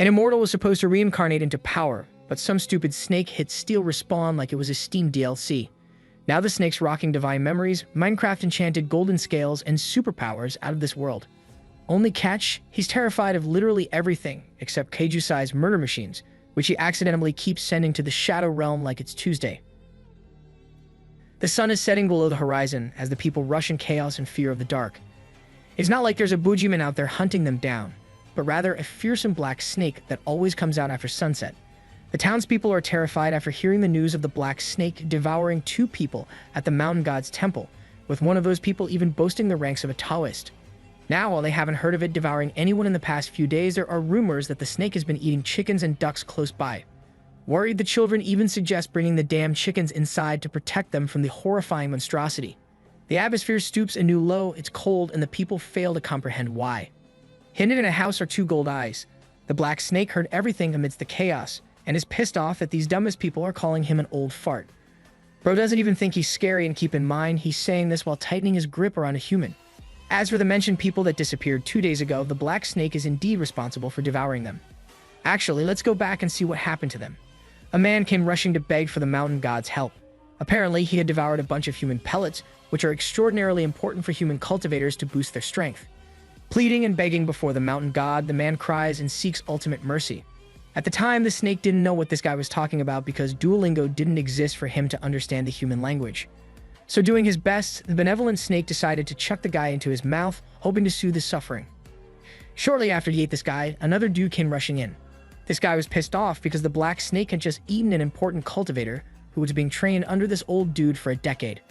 An immortal was supposed to reincarnate into power, but some stupid snake hit Steel Respawn like it was a Steam DLC. Now the snake's rocking divine memories, Minecraft enchanted golden scales, and superpowers out of this world. Only catch, he's terrified of literally everything except kaiju-sized murder machines, which he accidentally keeps sending to the Shadow Realm like it's Tuesday. The sun is setting below the horizon as the people rush in chaos and fear of the dark. It's not like there's a Bujiman out there hunting them down, but rather a fearsome black snake that always comes out after sunset. The townspeople are terrified after hearing the news of the black snake devouring 2 people at the mountain god's temple, with one of those people even boasting the ranks of a Taoist. Now, while they haven't heard of it devouring anyone in the past few days, there are rumors that the snake has been eating chickens and ducks close by. Worried, the children even suggest bringing the damn chickens inside to protect them from the horrifying monstrosity. The atmosphere stoops anew low, it's cold, and the people fail to comprehend why. Hidden in a house are 2 gold eyes. The black snake heard everything amidst the chaos, and is pissed off that these dumbest people are calling him an old fart. Bro doesn't even think he's scary, and keep in mind, he's saying this while tightening his grip around a human. As for the mentioned people that disappeared 2 days ago, the black snake is indeed responsible for devouring them. Actually, let's go back and see what happened to them. A man came rushing to beg for the mountain god's help. Apparently, he had devoured a bunch of human pellets, which are extraordinarily important for human cultivators to boost their strength. Pleading and begging before the mountain god, the man cries and seeks ultimate mercy. At the time, the snake didn't know what this guy was talking about because Duolingo didn't exist for him to understand the human language. So doing his best, the benevolent snake decided to chuck the guy into his mouth, hoping to soothe his suffering. Shortly after he ate this guy, another dude came rushing in. This guy was pissed off because the black snake had just eaten an important cultivator who was being trained under this old dude for a decade.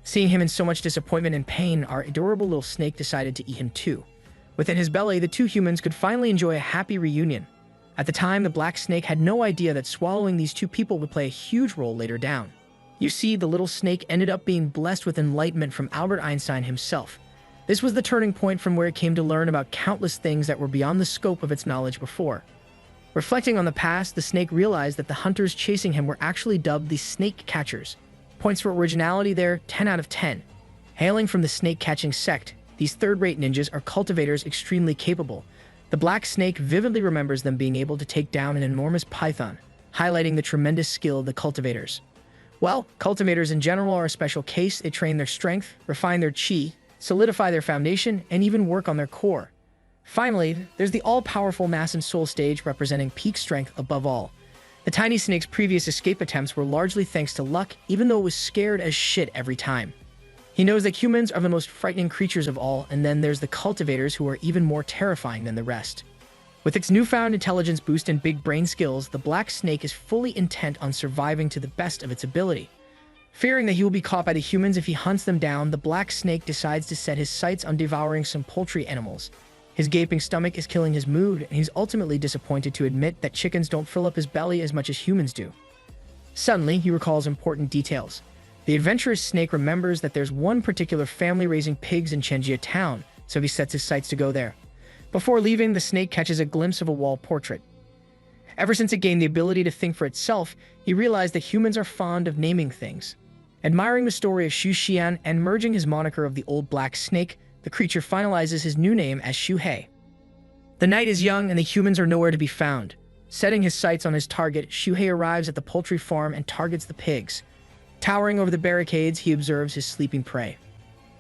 Seeing him in so much disappointment and pain, our adorable little snake decided to eat him too. Within his belly, the 2 humans could finally enjoy a happy reunion. At the time, the black snake had no idea that swallowing these 2 people would play a huge role later down. You see, the little snake ended up being blessed with enlightenment from Albert Einstein himself. This was the turning point from where it came to learn about countless things that were beyond the scope of its knowledge before. Reflecting on the past, the snake realized that the hunters chasing him were actually dubbed the snake catchers. Points for originality there, 10 out of 10. Hailing from the snake-catching sect, these third-rate ninjas are cultivators extremely capable. The black snake vividly remembers them being able to take down an enormous python, highlighting the tremendous skill of the cultivators. Well, cultivators in general are a special case. They train their strength, refine their chi, solidify their foundation, and even work on their core. Finally, there's the all-powerful mass and soul stage representing peak strength above all. The tiny snake's previous escape attempts were largely thanks to luck, even though it was scared as shit every time. He knows that humans are the most frightening creatures of all, and then there's the cultivators who are even more terrifying than the rest. With its newfound intelligence boost and big brain skills, the black snake is fully intent on surviving to the best of its ability. Fearing that he will be caught by the humans if he hunts them down, the black snake decides to set his sights on devouring some poultry animals. His gaping stomach is killing his mood, and he's ultimately disappointed to admit that chickens don't fill up his belly as much as humans do. Suddenly, he recalls important details. The adventurous snake remembers that there's one particular family raising pigs in Chenjia town, so he sets his sights to go there. Before leaving, the snake catches a glimpse of a wall portrait. Ever since it gained the ability to think for itself, he realized that humans are fond of naming things. Admiring the story of Xu Xian and merging his moniker of the old black snake, the creature finalizes his new name as Xu He. The night is young and the humans are nowhere to be found. Setting his sights on his target, Xu He arrives at the poultry farm and targets the pigs. Towering over the barricades, he observes his sleeping prey.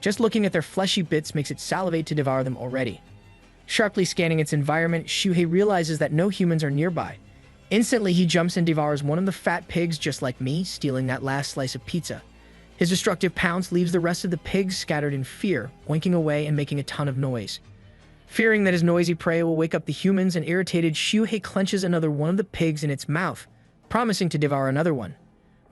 Just looking at their fleshy bits makes it salivate to devour them already. Sharply scanning its environment, Xu He realizes that no humans are nearby. Instantly, he jumps and devours one of the fat pigs just like me, stealing that last slice of pizza. His destructive pounce leaves the rest of the pigs scattered in fear, oinking away and making a ton of noise. Fearing that his noisy prey will wake up the humans, and irritated, Xu He clenches another one of the pigs in its mouth, promising to devour another one.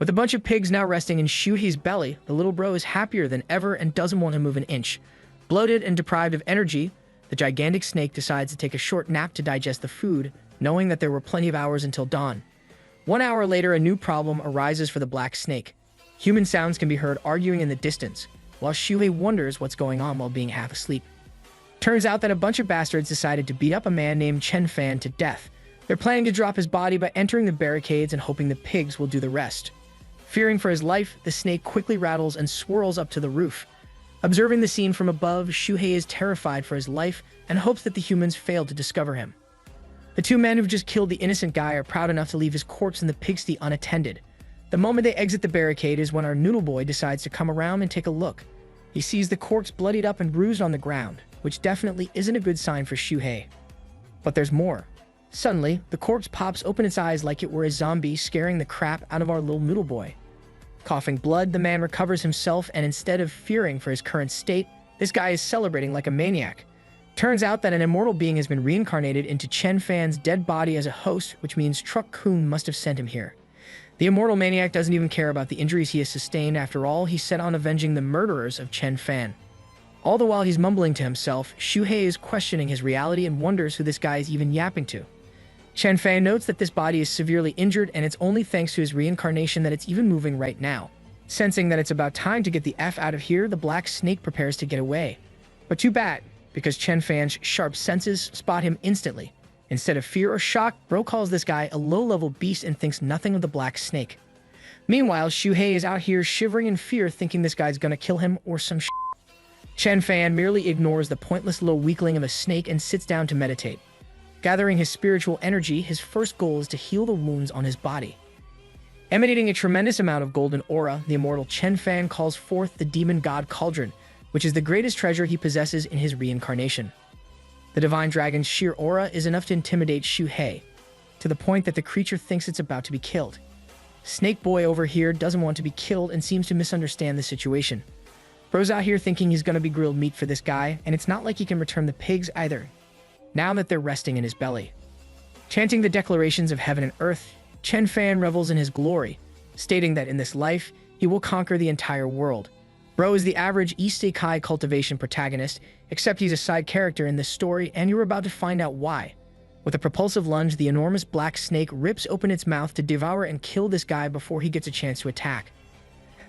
With a bunch of pigs now resting in Xu He's belly, the little bro is happier than ever and doesn't want to move an inch. Bloated and deprived of energy, the gigantic snake decides to take a short nap to digest the food, knowing that there were plenty of hours until dawn. 1 hour later, a new problem arises for the black snake. Human sounds can be heard arguing in the distance, while Xu He wonders what's going on while being half asleep. Turns out that a bunch of bastards decided to beat up a man named Chen Fan to death. They're planning to drop his body by entering the barricades and hoping the pigs will do the rest. Fearing for his life, the snake quickly rattles and swirls up to the roof. Observing the scene from above, Xu He is terrified for his life and hopes that the humans fail to discover him. The two men who've just killed the innocent guy are proud enough to leave his corpse in the pigsty unattended. The moment they exit the barricade is when our noodle boy decides to come around and take a look. He sees the corpse bloodied up and bruised on the ground, which definitely isn't a good sign for Shuhei. But there's more. Suddenly, the corpse pops open its eyes like it were a zombie, scaring the crap out of our little noodle boy. Coughing blood, the man recovers himself, and instead of fearing for his current state, this guy is celebrating like a maniac. Turns out that an immortal being has been reincarnated into Chen Fan's dead body as a host, which means Truck Kun must have sent him here. The immortal maniac doesn't even care about the injuries he has sustained. After all, he's set on avenging the murderers of Chen Fan. All the while he's mumbling to himself, Shuhei is questioning his reality and wonders who this guy is even yapping to. Chen Fan notes that this body is severely injured, and it's only thanks to his reincarnation that it's even moving right now. Sensing that it's about time to get the F out of here, the black snake prepares to get away. But too bad, because Chen Fan's sharp senses spot him instantly. Instead of fear or shock, Bro calls this guy a low-level beast and thinks nothing of the black snake. Meanwhile, Shuhei is out here shivering in fear, thinking this guy's gonna kill him or some shit. Chen Fan merely ignores the pointless little weakling of a snake and sits down to meditate. Gathering his spiritual energy, his first goal is to heal the wounds on his body. Emanating a tremendous amount of golden aura, the immortal Chen Fan calls forth the demon god Cauldron, which is the greatest treasure he possesses in his reincarnation. The divine dragon's sheer aura is enough to intimidate Shuhei, to the point that the creature thinks it's about to be killed. Snake Boy over here doesn't want to be killed and seems to misunderstand the situation. Bro's out here thinking he's gonna be grilled meat for this guy, and it's not like he can return the pigs either, now that they're resting in his belly. Chanting the declarations of heaven and earth, Chen Fan revels in his glory, stating that in this life, he will conquer the entire world. Bro is the average isekai cultivation protagonist, except he's a side character in this story, and you're about to find out why. With a propulsive lunge, the enormous black snake rips open its mouth to devour and kill this guy before he gets a chance to attack.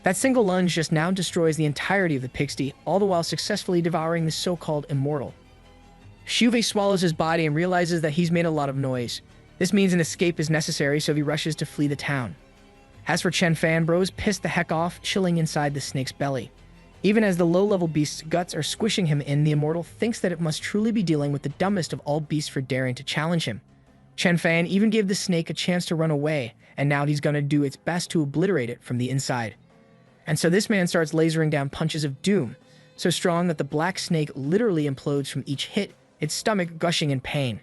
That single lunge just now destroys the entirety of the pigsty, all the while successfully devouring the so-called immortal. Shuhei swallows his body and realizes that he's made a lot of noise. This means an escape is necessary, so he rushes to flee the town. As for Chen Fan, Bro's pissed the heck off, chilling inside the snake's belly. Even as the low-level beast's guts are squishing him in, the immortal thinks that it must truly be dealing with the dumbest of all beasts for daring to challenge him. Chen Fan even gave the snake a chance to run away, and now he's gonna do its best to obliterate it from the inside. And so this man starts lasering down punches of doom, so strong that the black snake literally implodes from each hit, its stomach gushing in pain.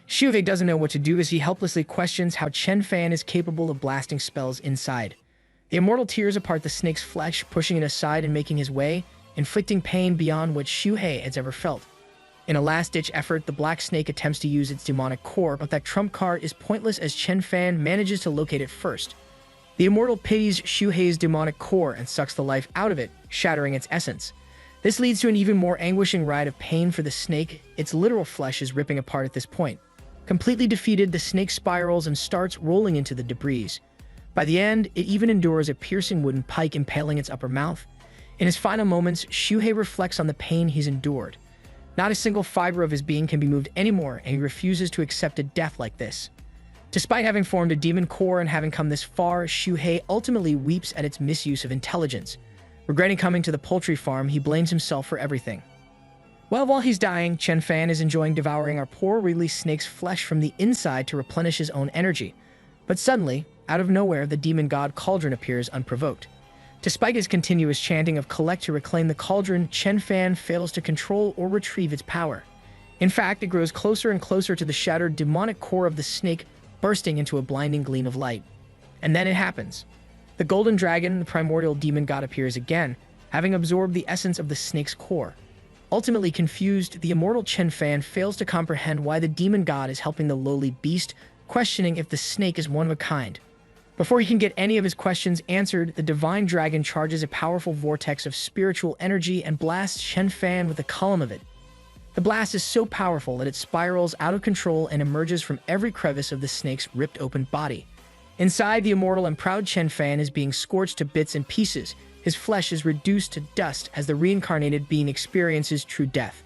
Shuhei doesn't know what to do as he helplessly questions how Chen Fan is capable of blasting spells inside. The immortal tears apart the snake's flesh, pushing it aside and making his way, inflicting pain beyond what Shuhei has ever felt. In a last-ditch effort, the black snake attempts to use its demonic core, but that trump card is pointless as Chen Fan manages to locate it first. The immortal pities Shuhei's demonic core and sucks the life out of it, shattering its essence. This leads to an even more anguishing ride of pain for the snake. Its literal flesh is ripping apart at this point. Completely defeated, the snake spirals and starts rolling into the debris. By the end, it even endures a piercing wooden pike impaling its upper mouth. In his final moments, Shuhei reflects on the pain he's endured. Not a single fiber of his being can be moved anymore, and he refuses to accept a death like this. Despite having formed a demon core and having come this far, Shuhei ultimately weeps at its misuse of intelligence. Regretting coming to the poultry farm, he blames himself for everything. Well, while he's dying, Chen Fan is enjoying devouring our poor released snake's flesh from the inside to replenish his own energy. But suddenly, out of nowhere, the demon god Cauldron appears unprovoked. Despite his continuous chanting of collect to reclaim the cauldron, Chen Fan fails to control or retrieve its power. In fact, it grows closer and closer to the shattered demonic core of the snake, bursting into a blinding gleam of light. And then it happens. The golden dragon, the primordial demon god, appears again, having absorbed the essence of the snake's core. Ultimately confused, the immortal Chen Fan fails to comprehend why the demon god is helping the lowly beast, questioning if the snake is one of a kind. Before he can get any of his questions answered, the divine dragon charges a powerful vortex of spiritual energy and blasts Chen Fan with a column of it. The blast is so powerful that it spirals out of control and emerges from every crevice of the snake's ripped open body. Inside, the immortal and proud Chen Fan is being scorched to bits and pieces. His flesh is reduced to dust as the reincarnated being experiences true death.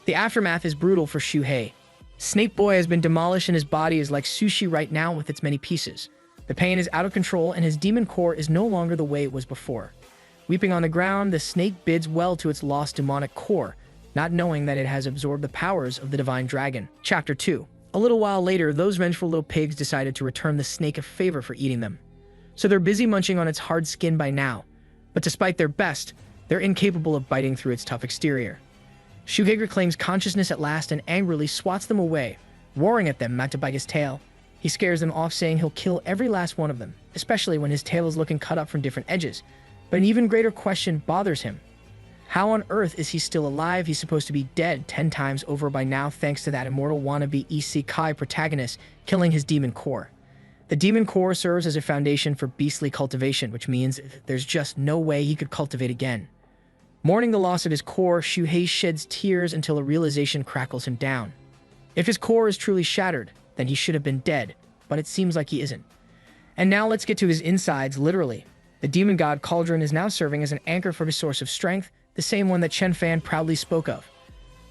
The aftermath is brutal for Shuhei. Snake Boy has been demolished and his body is like sushi right now with its many pieces. The pain is out of control and his demon core is no longer the way it was before. Weeping on the ground, the snake bids well to its lost demonic core, not knowing that it has absorbed the powers of the divine dragon. Chapter 2. A little while later, those vengeful little pigs decided to return the snake a favor for eating them. So they're busy munching on its hard skin by now, but despite their best, they're incapable of biting through its tough exterior. Shuhei reclaims consciousness at last and angrily swats them away, roaring at them not to bite his tail. He scares them off, saying he'll kill every last one of them, especially when his tail is looking cut up from different edges. But an even greater question bothers him. How on earth is he still alive? He's supposed to be dead 10 times over by now thanks to that immortal wannabe isekai protagonist killing his demon core. The demon core serves as a foundation for beastly cultivation, which means there's just no way he could cultivate again. Mourning the loss of his core, Shuhei sheds tears until a realization crackles him down. If his core is truly shattered, then he should have been dead, but it seems like he isn't. And now let's get to his insides, literally. The demon god Cauldron is now serving as an anchor for his source of strength, the same one that Chen Fan proudly spoke of.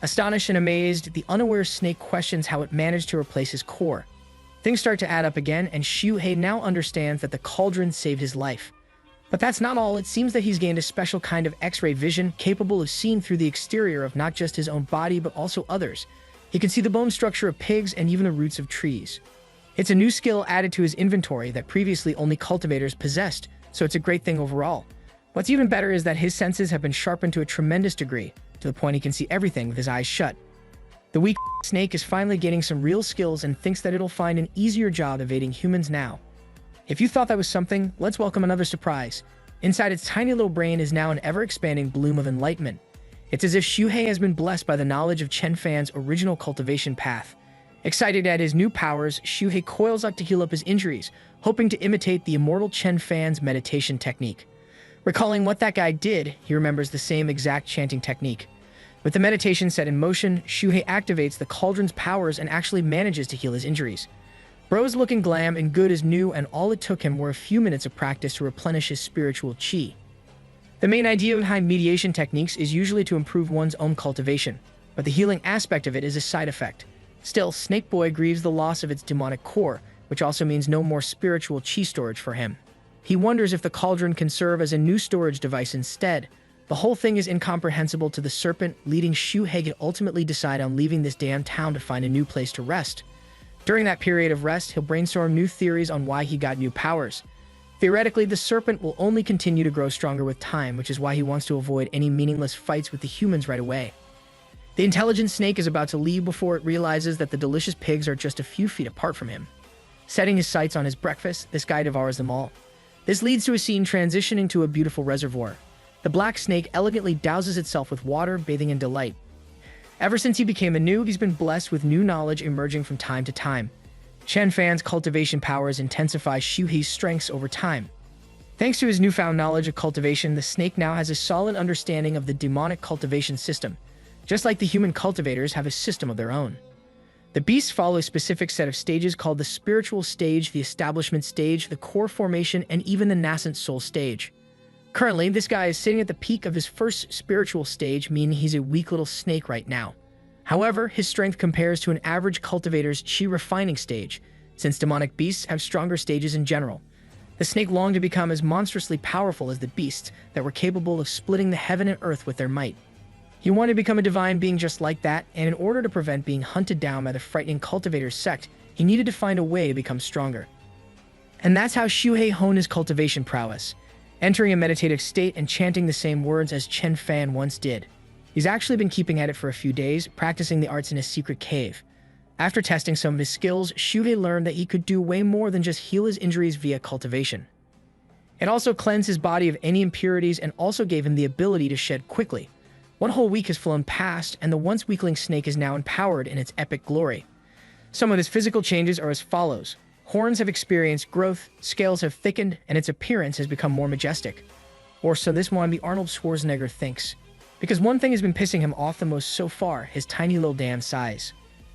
Astonished and amazed, the unaware snake questions how it managed to replace his core. Things start to add up again, and Shuhei now understands that the cauldron saved his life. But that's not all. It seems that he's gained a special kind of X-ray vision, capable of seeing through the exterior of not just his own body, but also others. He can see the bone structure of pigs and even the roots of trees. It's a new skill added to his inventory that previously only cultivators possessed, so it's a great thing overall. What's even better is that his senses have been sharpened to a tremendous degree, to the point he can see everything with his eyes shut. The weak snake is finally getting some real skills and thinks that it'll find an easier job evading humans now. If you thought that was something, let's welcome another surprise. Inside its tiny little brain is now an ever-expanding bloom of enlightenment. It's as if Shuhei has been blessed by the knowledge of Chen Fan's original cultivation path. Excited at his new powers, Shuhei coils up to heal up his injuries, hoping to imitate the immortal Chen Fan's meditation technique. Recalling what that guy did, he remembers the same exact chanting technique. With the meditation set in motion, Shuhei activates the cauldron's powers and actually manages to heal his injuries. Bro's looking glam and good as new, and all it took him were a few minutes of practice to replenish his spiritual chi. The main idea behind mediation techniques is usually to improve one's own cultivation, but the healing aspect of it is a side effect. Still, Snake Boy grieves the loss of its demonic core, which also means no more spiritual chi storage for him. He wonders if the cauldron can serve as a new storage device instead. The whole thing is incomprehensible to the serpent, leading Shuhei to ultimately decide on leaving this damn town to find a new place to rest. During that period of rest, he'll brainstorm new theories on why he got new powers. Theoretically, the serpent will only continue to grow stronger with time, which is why he wants to avoid any meaningless fights with the humans right away. The intelligent snake is about to leave before it realizes that the delicious pigs are just a few feet apart from him. Setting his sights on his breakfast, this guy devours them all. This leads to a scene transitioning to a beautiful reservoir. The black snake elegantly douses itself with water, bathing in delight. Ever since he became a noob, he's been blessed with new knowledge emerging from time to time. Chen Fan's cultivation powers intensify Shuhei's strengths over time. Thanks to his newfound knowledge of cultivation, the snake now has a solid understanding of the demonic cultivation system, just like the human cultivators have a system of their own. The beasts follow a specific set of stages called the spiritual stage, the establishment stage, the core formation, and even the nascent soul stage. Currently, this guy is sitting at the peak of his first spiritual stage, meaning he's a weak little snake right now. However, his strength compares to an average cultivator's chi refining stage, since demonic beasts have stronger stages in general. The snake longed to become as monstrously powerful as the beasts that were capable of splitting the heaven and earth with their might. He wanted to become a divine being just like that, and in order to prevent being hunted down by the frightening cultivator's sect, he needed to find a way to become stronger. And that's how Shuhei honed his cultivation prowess, entering a meditative state and chanting the same words as Chen Fan once did. He's actually been keeping at it for a few days, practicing the arts in a secret cave. After testing some of his skills, Shuhei learned that he could do way more than just heal his injuries via cultivation. It also cleansed his body of any impurities and also gave him the ability to shed quickly. One whole week has flown past, and the once weakling snake is now empowered in its epic glory. Some of his physical changes are as follows. Horns have experienced growth, scales have thickened, and its appearance has become more majestic. Or so this wannabe Arnold Schwarzenegger thinks. Because one thing has been pissing him off the most so far, his tiny little damn size.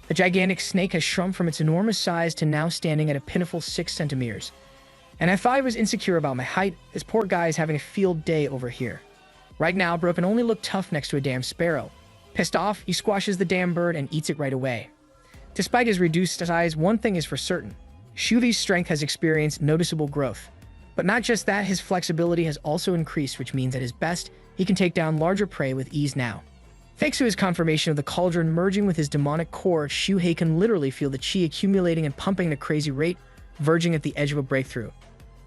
The gigantic snake has shrunk from its enormous size to now standing at a pitiful 6 centimeters. And I thought I was insecure about my height, this poor guy is having a field day over here. Right now, bro can only look tough next to a damn sparrow. Pissed off, he squashes the damn bird and eats it right away. Despite his reduced size, one thing is for certain. Shuhei's strength has experienced noticeable growth. But not just that, his flexibility has also increased, which means at his best, he can take down larger prey with ease now. Thanks to his confirmation of the cauldron merging with his demonic core, Shuhei can literally feel the chi accumulating and pumping at a crazy rate, verging at the edge of a breakthrough.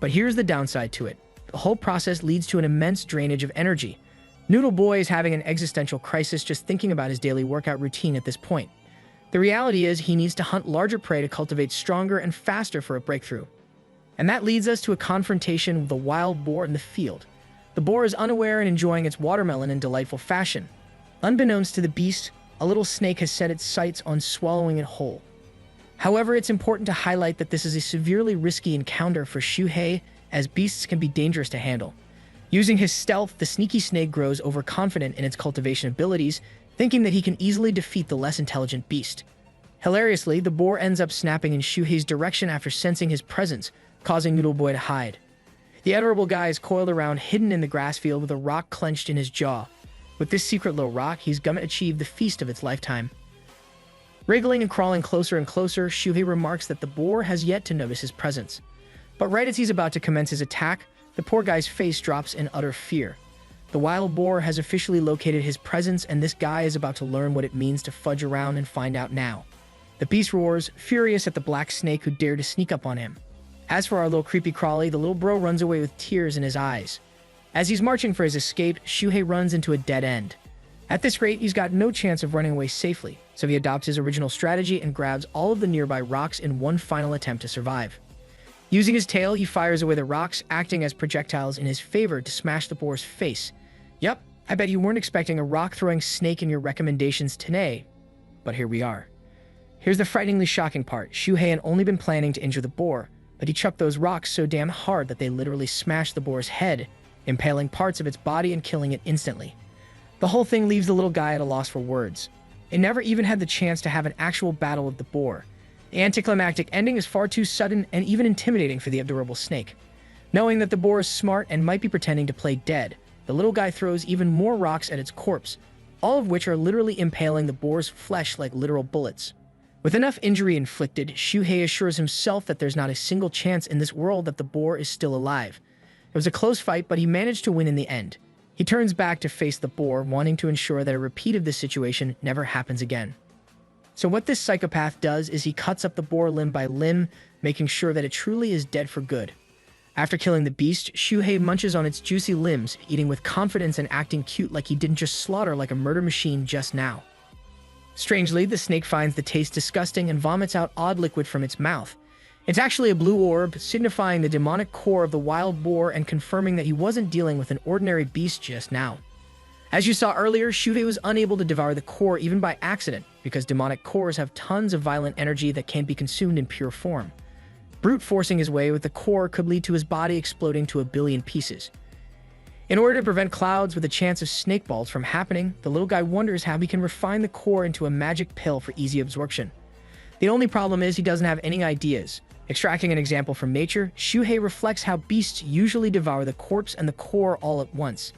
But here's the downside to it. The whole process leads to an immense drainage of energy. Noodle Boy is having an existential crisis just thinking about his daily workout routine at this point. The reality is he needs to hunt larger prey to cultivate stronger and faster for a breakthrough. And that leads us to a confrontation with the wild boar in the field. The boar is unaware and enjoying its watermelon in delightful fashion. Unbeknownst to the beast, a little snake has set its sights on swallowing it whole. However, it's important to highlight that this is a severely risky encounter for Shuhei, as beasts can be dangerous to handle. Using his stealth, the sneaky snake grows overconfident in its cultivation abilities, thinking that he can easily defeat the less intelligent beast. Hilariously, the boar ends up snapping in Shuhei's direction after sensing his presence, causing Noodle Boy to hide. The adorable guy is coiled around, hidden in the grass field with a rock clenched in his jaw. With this secret little rock, he's gonna achieve the feast of its lifetime. Wriggling and crawling closer and closer, Shuhei remarks that the boar has yet to notice his presence. But right as he's about to commence his attack, the poor guy's face drops in utter fear. The wild boar has officially located his presence, and this guy is about to learn what it means to fudge around and find out now. The beast roars, furious at the black snake who dared to sneak up on him. As for our little creepy crawly, the little bro runs away with tears in his eyes. As he's marching for his escape, Shuhei runs into a dead end. At this rate, he's got no chance of running away safely, so he adopts his original strategy and grabs all of the nearby rocks in one final attempt to survive. Using his tail, he fires away the rocks, acting as projectiles in his favor to smash the boar's face. Yup, I bet you weren't expecting a rock-throwing snake in your recommendations today, but here we are. Here's the frighteningly shocking part. Shuhei had only been planning to injure the boar, but he chucked those rocks so damn hard that they literally smashed the boar's head, impaling parts of its body and killing it instantly. The whole thing leaves the little guy at a loss for words. It never even had the chance to have an actual battle with the boar. The anticlimactic ending is far too sudden and even intimidating for the adorable snake. Knowing that the boar is smart and might be pretending to play dead, the little guy throws even more rocks at its corpse, all of which are literally impaling the boar's flesh like literal bullets. With enough injury inflicted, Shuhei assures himself that there's not a single chance in this world that the boar is still alive. It was a close fight, but he managed to win in the end. He turns back to face the boar, wanting to ensure that a repeat of this situation never happens again. So what this psychopath does is he cuts up the boar limb by limb, making sure that it truly is dead for good. After killing the beast, Shuhei munches on its juicy limbs, eating with confidence and acting cute like he didn't just slaughter like a murder machine just now. Strangely, the snake finds the taste disgusting and vomits out odd liquid from its mouth. It's actually a blue orb, signifying the demonic core of the wild boar and confirming that he wasn't dealing with an ordinary beast just now. As you saw earlier, Shuhei was unable to devour the core even by accident, because demonic cores have tons of violent energy that can't be consumed in pure form. Brute forcing his way with the core could lead to his body exploding to a billion pieces. In order to prevent clouds with a chance of snake balls from happening, the little guy wonders how he can refine the core into a magic pill for easy absorption. The only problem is he doesn't have any ideas. Extracting an example from nature, Shuhei reflects how beasts usually devour the corpse and the core all at once.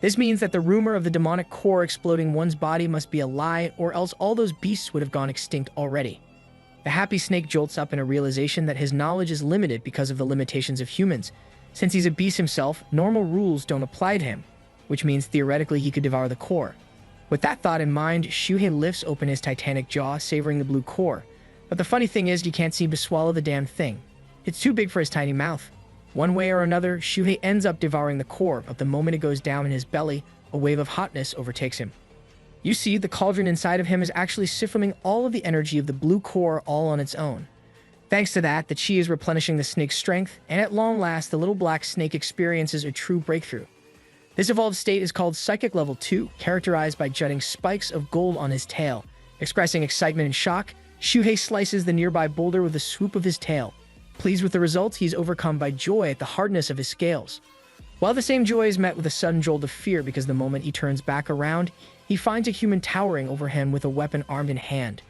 This means that the rumor of the demonic core exploding one's body must be a lie, or else all those beasts would have gone extinct already. The happy snake jolts up in a realization that his knowledge is limited because of the limitations of humans. Since he's a beast himself, normal rules don't apply to him, which means theoretically he could devour the core. With that thought in mind, Shuhei lifts open his titanic jaw, savoring the blue core. But the funny thing is, he can't seem to swallow the damn thing. It's too big for his tiny mouth. One way or another, Shuhei ends up devouring the core, but the moment it goes down in his belly, a wave of hotness overtakes him. You see, the cauldron inside of him is actually siphoning all of the energy of the blue core all on its own. Thanks to that, the chi is replenishing the snake's strength, and at long last, the little black snake experiences a true breakthrough. This evolved state is called Psychic Level 2, characterized by jutting spikes of gold on his tail. Expressing excitement and shock, Shuhei slices the nearby boulder with a swoop of his tail. Pleased with the results, he's overcome by joy at the hardness of his scales. While the same joy is met with a sudden jolt of fear because the moment he turns back around, he finds a human towering over him with a weapon armed in hand.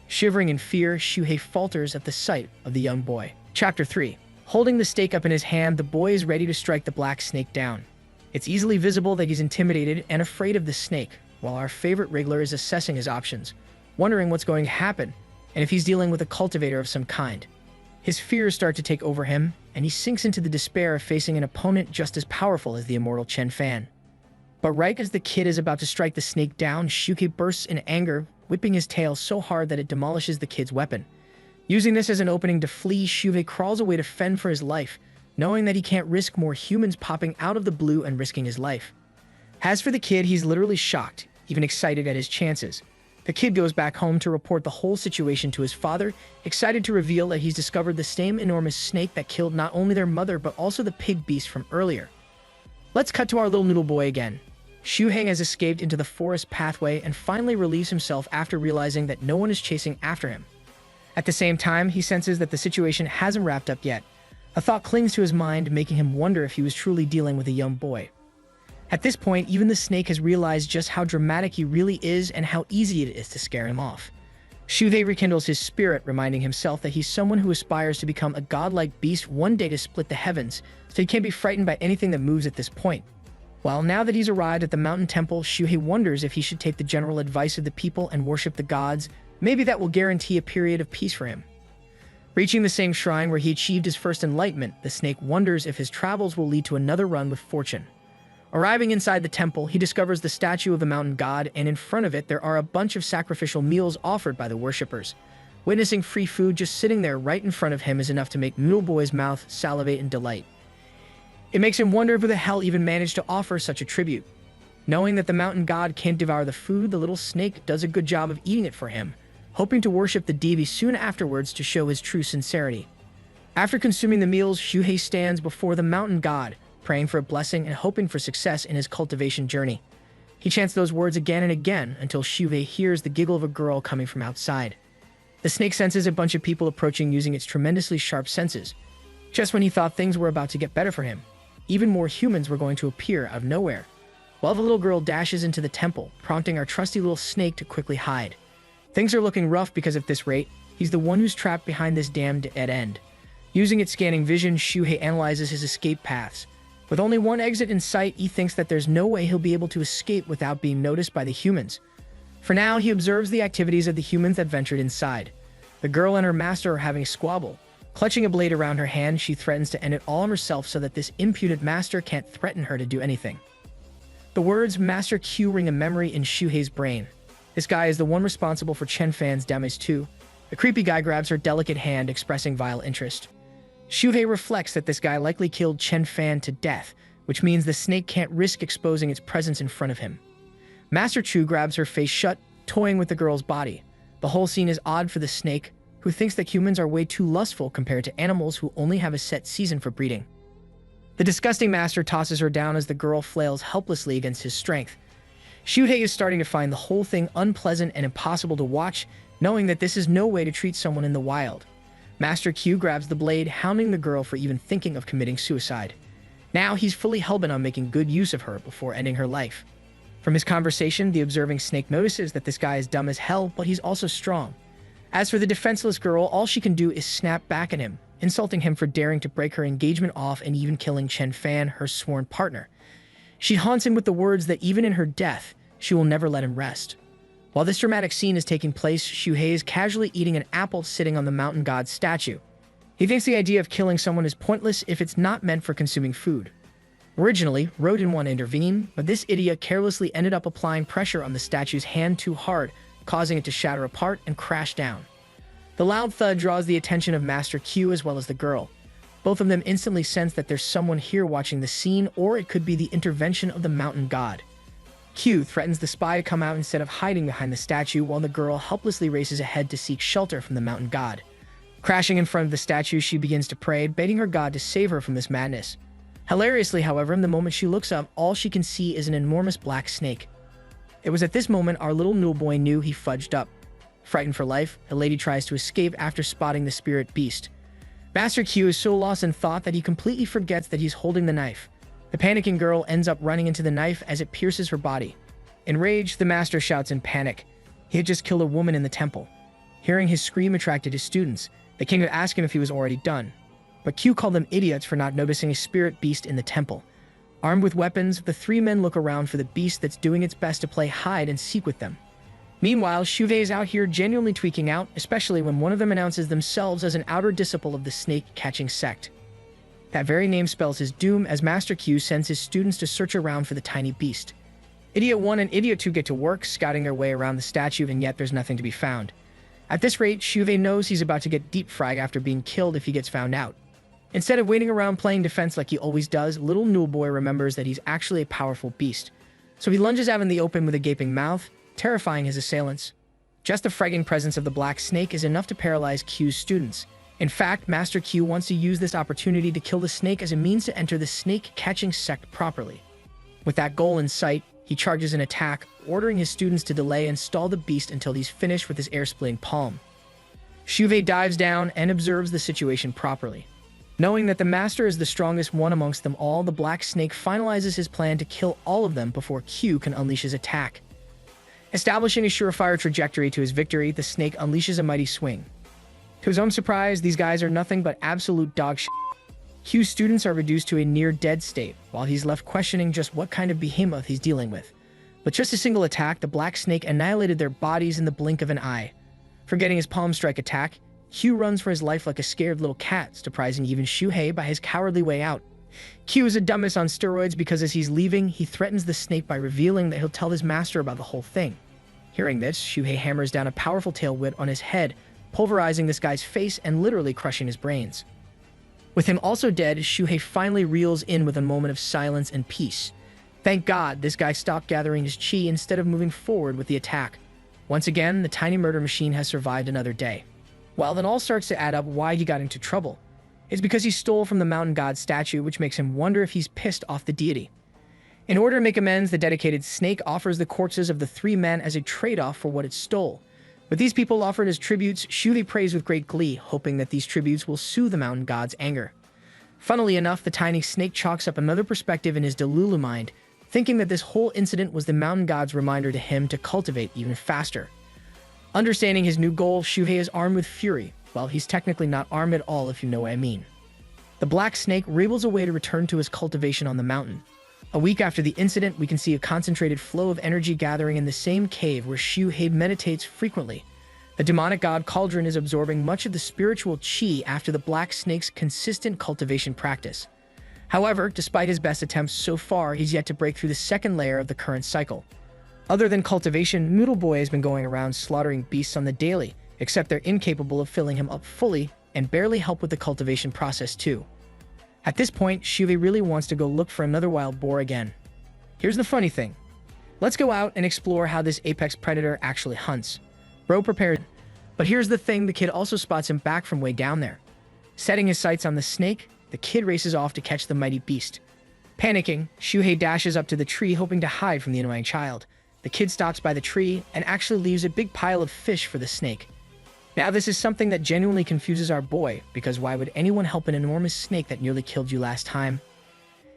Shivering in fear, Shuhei falters at the sight of the young boy. Chapter 3. Holding the stake up in his hand, the boy is ready to strike the black snake down. It's easily visible that he's intimidated and afraid of the snake, while our favorite wriggler is assessing his options, wondering what's going to happen, and if he's dealing with a cultivator of some kind. His fears start to take over him, and he sinks into the despair of facing an opponent just as powerful as the immortal Chen Fan. But right as the kid is about to strike the snake down, Shuhei bursts in anger, whipping his tail so hard that it demolishes the kid's weapon. Using this as an opening to flee, Shuhei crawls away to fend for his life, knowing that he can't risk more humans popping out of the blue and risking his life. As for the kid, he's literally shocked, even excited at his chances. The kid goes back home to report the whole situation to his father, excited to reveal that he's discovered the same enormous snake that killed not only their mother but also the pig beast from earlier. Let's cut to our little noodle boy again. Shuhei has escaped into the forest pathway and finally relieves himself after realizing that no one is chasing after him. At the same time, he senses that the situation hasn't wrapped up yet. A thought clings to his mind, making him wonder if he was truly dealing with a young boy. At this point, even the snake has realized just how dramatic he really is and how easy it is to scare him off. Shuhei rekindles his spirit, reminding himself that he's someone who aspires to become a godlike beast one day to split the heavens, so he can't be frightened by anything that moves at this point. While now that he's arrived at the mountain temple, Shuhei wonders if he should take the general advice of the people and worship the gods. Maybe that will guarantee a period of peace for him. Reaching the same shrine where he achieved his first enlightenment, the snake wonders if his travels will lead to another run with fortune. Arriving inside the temple, he discovers the statue of the mountain god, and in front of it there are a bunch of sacrificial meals offered by the worshippers. Witnessing free food just sitting there right in front of him is enough to make Noodle Boy's mouth salivate in delight. It makes him wonder who the hell even managed to offer such a tribute. Knowing that the mountain god can't devour the food, the little snake does a good job of eating it for him, hoping to worship the deity soon afterwards to show his true sincerity. After consuming the meals, Shuhei stands before the mountain god, praying for a blessing and hoping for success in his cultivation journey. He chants those words again and again until Shuhei hears the giggle of a girl coming from outside. The snake senses a bunch of people approaching using its tremendously sharp senses. Just when he thought things were about to get better for him, even more humans were going to appear out of nowhere. While the little girl dashes into the temple, prompting our trusty little snake to quickly hide. Things are looking rough because at this rate, he's the one who's trapped behind this damned dead end. Using its scanning vision, Shuhei analyzes his escape paths. With only one exit in sight, he thinks that there's no way he'll be able to escape without being noticed by the humans. For now, he observes the activities of the humans that ventured inside. The girl and her master are having a squabble. Clutching a blade around her hand, she threatens to end it all on herself so that this impudent master can't threaten her to do anything. The words Master Q ring a memory in Shuhei's brain. This guy is the one responsible for Chen Fan's damage too. The creepy guy grabs her delicate hand, expressing vile interest. Shuhei reflects that this guy likely killed Chen Fan to death, which means the snake can't risk exposing its presence in front of him. Master Chu grabs her face shut, toying with the girl's body. The whole scene is odd for the snake, who thinks that humans are way too lustful compared to animals who only have a set season for breeding. The disgusting master tosses her down as the girl flails helplessly against his strength. Shuhei is starting to find the whole thing unpleasant and impossible to watch, knowing that this is no way to treat someone in the wild. Master Q grabs the blade, hounding the girl for even thinking of committing suicide. Now he's fully hellbent on making good use of her before ending her life. From his conversation, the observing snake notices that this guy is dumb as hell, but he's also strong. As for the defenseless girl, all she can do is snap back at him, insulting him for daring to break her engagement off and even killing Chen Fan, her sworn partner. She haunts him with the words that even in her death, she will never let him rest. While this dramatic scene is taking place, Shuhei is casually eating an apple sitting on the mountain god's statue. He thinks the idea of killing someone is pointless if it's not meant for consuming food. Originally, Ro didn't want to intervene, but this idiot carelessly ended up applying pressure on the statue's hand too hard, causing it to shatter apart and crash down. The loud thud draws the attention of Master Q as well as the girl. Both of them instantly sense that there's someone here watching the scene, or it could be the intervention of the mountain god. Q threatens the spy to come out instead of hiding behind the statue, while the girl helplessly races ahead to seek shelter from the mountain god. Crashing in front of the statue, she begins to pray, begging her god to save her from this madness. Hilariously, however, in the moment she looks up, all she can see is an enormous black snake. It was at this moment our little noodle boy knew he fudged up. Frightened for life, the lady tries to escape after spotting the spirit beast. Master Q is so lost in thought that he completely forgets that he's holding the knife. The panicking girl ends up running into the knife as it pierces her body. Enraged, the master shouts in panic. He had just killed a woman in the temple. Hearing his scream attracted his students. The king had asked him if he was already done. But Q called them idiots for not noticing a spirit beast in the temple. Armed with weapons, the three men look around for the beast that's doing its best to play hide and seek with them. Meanwhile, Shuhei is out here genuinely tweaking out, especially when one of them announces themselves as an outer disciple of the snake-catching sect. That very name spells his doom, as Master Q sends his students to search around for the tiny beast. Idiot 1 and Idiot 2 get to work, scouting their way around the statue, and yet there's nothing to be found. At this rate, Shuhei knows he's about to get deep fried after being killed if he gets found out. Instead of waiting around playing defense like he always does, little Newell Boy remembers that he's actually a powerful beast. So he lunges out in the open with a gaping mouth, terrifying his assailants. Just the frightening presence of the Black Snake is enough to paralyze Q's students. In fact, Master Q wants to use this opportunity to kill the snake as a means to enter the snake-catching sect properly. With that goal in sight, he charges an attack, ordering his students to delay and stall the beast until he's finished with his air-splitting palm. Shuhei dives down and observes the situation properly. Knowing that the master is the strongest one amongst them all, the Black Snake finalizes his plan to kill all of them before Q can unleash his attack. Establishing a surefire trajectory to his victory, the snake unleashes a mighty swing. To his own surprise, these guys are nothing but absolute dog shit. Q's students are reduced to a near-dead state, while he's left questioning just what kind of behemoth he's dealing with. With just a single attack, the Black Snake annihilated their bodies in the blink of an eye. Forgetting his palm strike attack, Q runs for his life like a scared little cat, surprising even Shuhei by his cowardly way out. Q is a dumbass on steroids because as he's leaving, he threatens the snake by revealing that he'll tell his master about the whole thing. Hearing this, Shuhei hammers down a powerful tail whip on his head, pulverizing this guy's face and literally crushing his brains. With him also dead, Shuhei finally reels in with a moment of silence and peace. Thank God this guy stopped gathering his chi instead of moving forward with the attack. Once again, the tiny murder machine has survived another day. Well, then all starts to add up why he got into trouble. It's because he stole from the mountain god statue, which makes him wonder if he's pissed off the deity. In order to make amends, the dedicated snake offers the corpses of the three men as a trade-off for what it stole. With these people offered as tributes, Shuhei prays with great glee, hoping that these tributes will soothe the mountain god's anger. Funnily enough, the tiny snake chalks up another perspective in his Delulu mind, thinking that this whole incident was the mountain god's reminder to him to cultivate even faster. Understanding his new goal, Shuhei is armed with fury. Well, he's technically not armed at all, if you know what I mean. The Black Snake wriggled away to return to his cultivation on the mountain. A week after the incident, we can see a concentrated flow of energy gathering in the same cave where Shuhei meditates frequently. The demonic god Cauldron is absorbing much of the spiritual chi after the Black Snake's consistent cultivation practice. However, despite his best attempts so far, he's yet to break through the second layer of the current cycle. Other than cultivation, Noodle Boy has been going around slaughtering beasts on the daily, except they're incapable of filling him up fully and barely help with the cultivation process too. At this point, Shuhei really wants to go look for another wild boar again. Here's the funny thing. Let's go out and explore how this apex predator actually hunts. Bro prepared. But here's the thing, the kid also spots him back from way down there. Setting his sights on the snake, the kid races off to catch the mighty beast. Panicking, Shuhei dashes up to the tree hoping to hide from the annoying child. The kid stops by the tree and actually leaves a big pile of fish for the snake. Now this is something that genuinely confuses our boy, because why would anyone help an enormous snake that nearly killed you last time?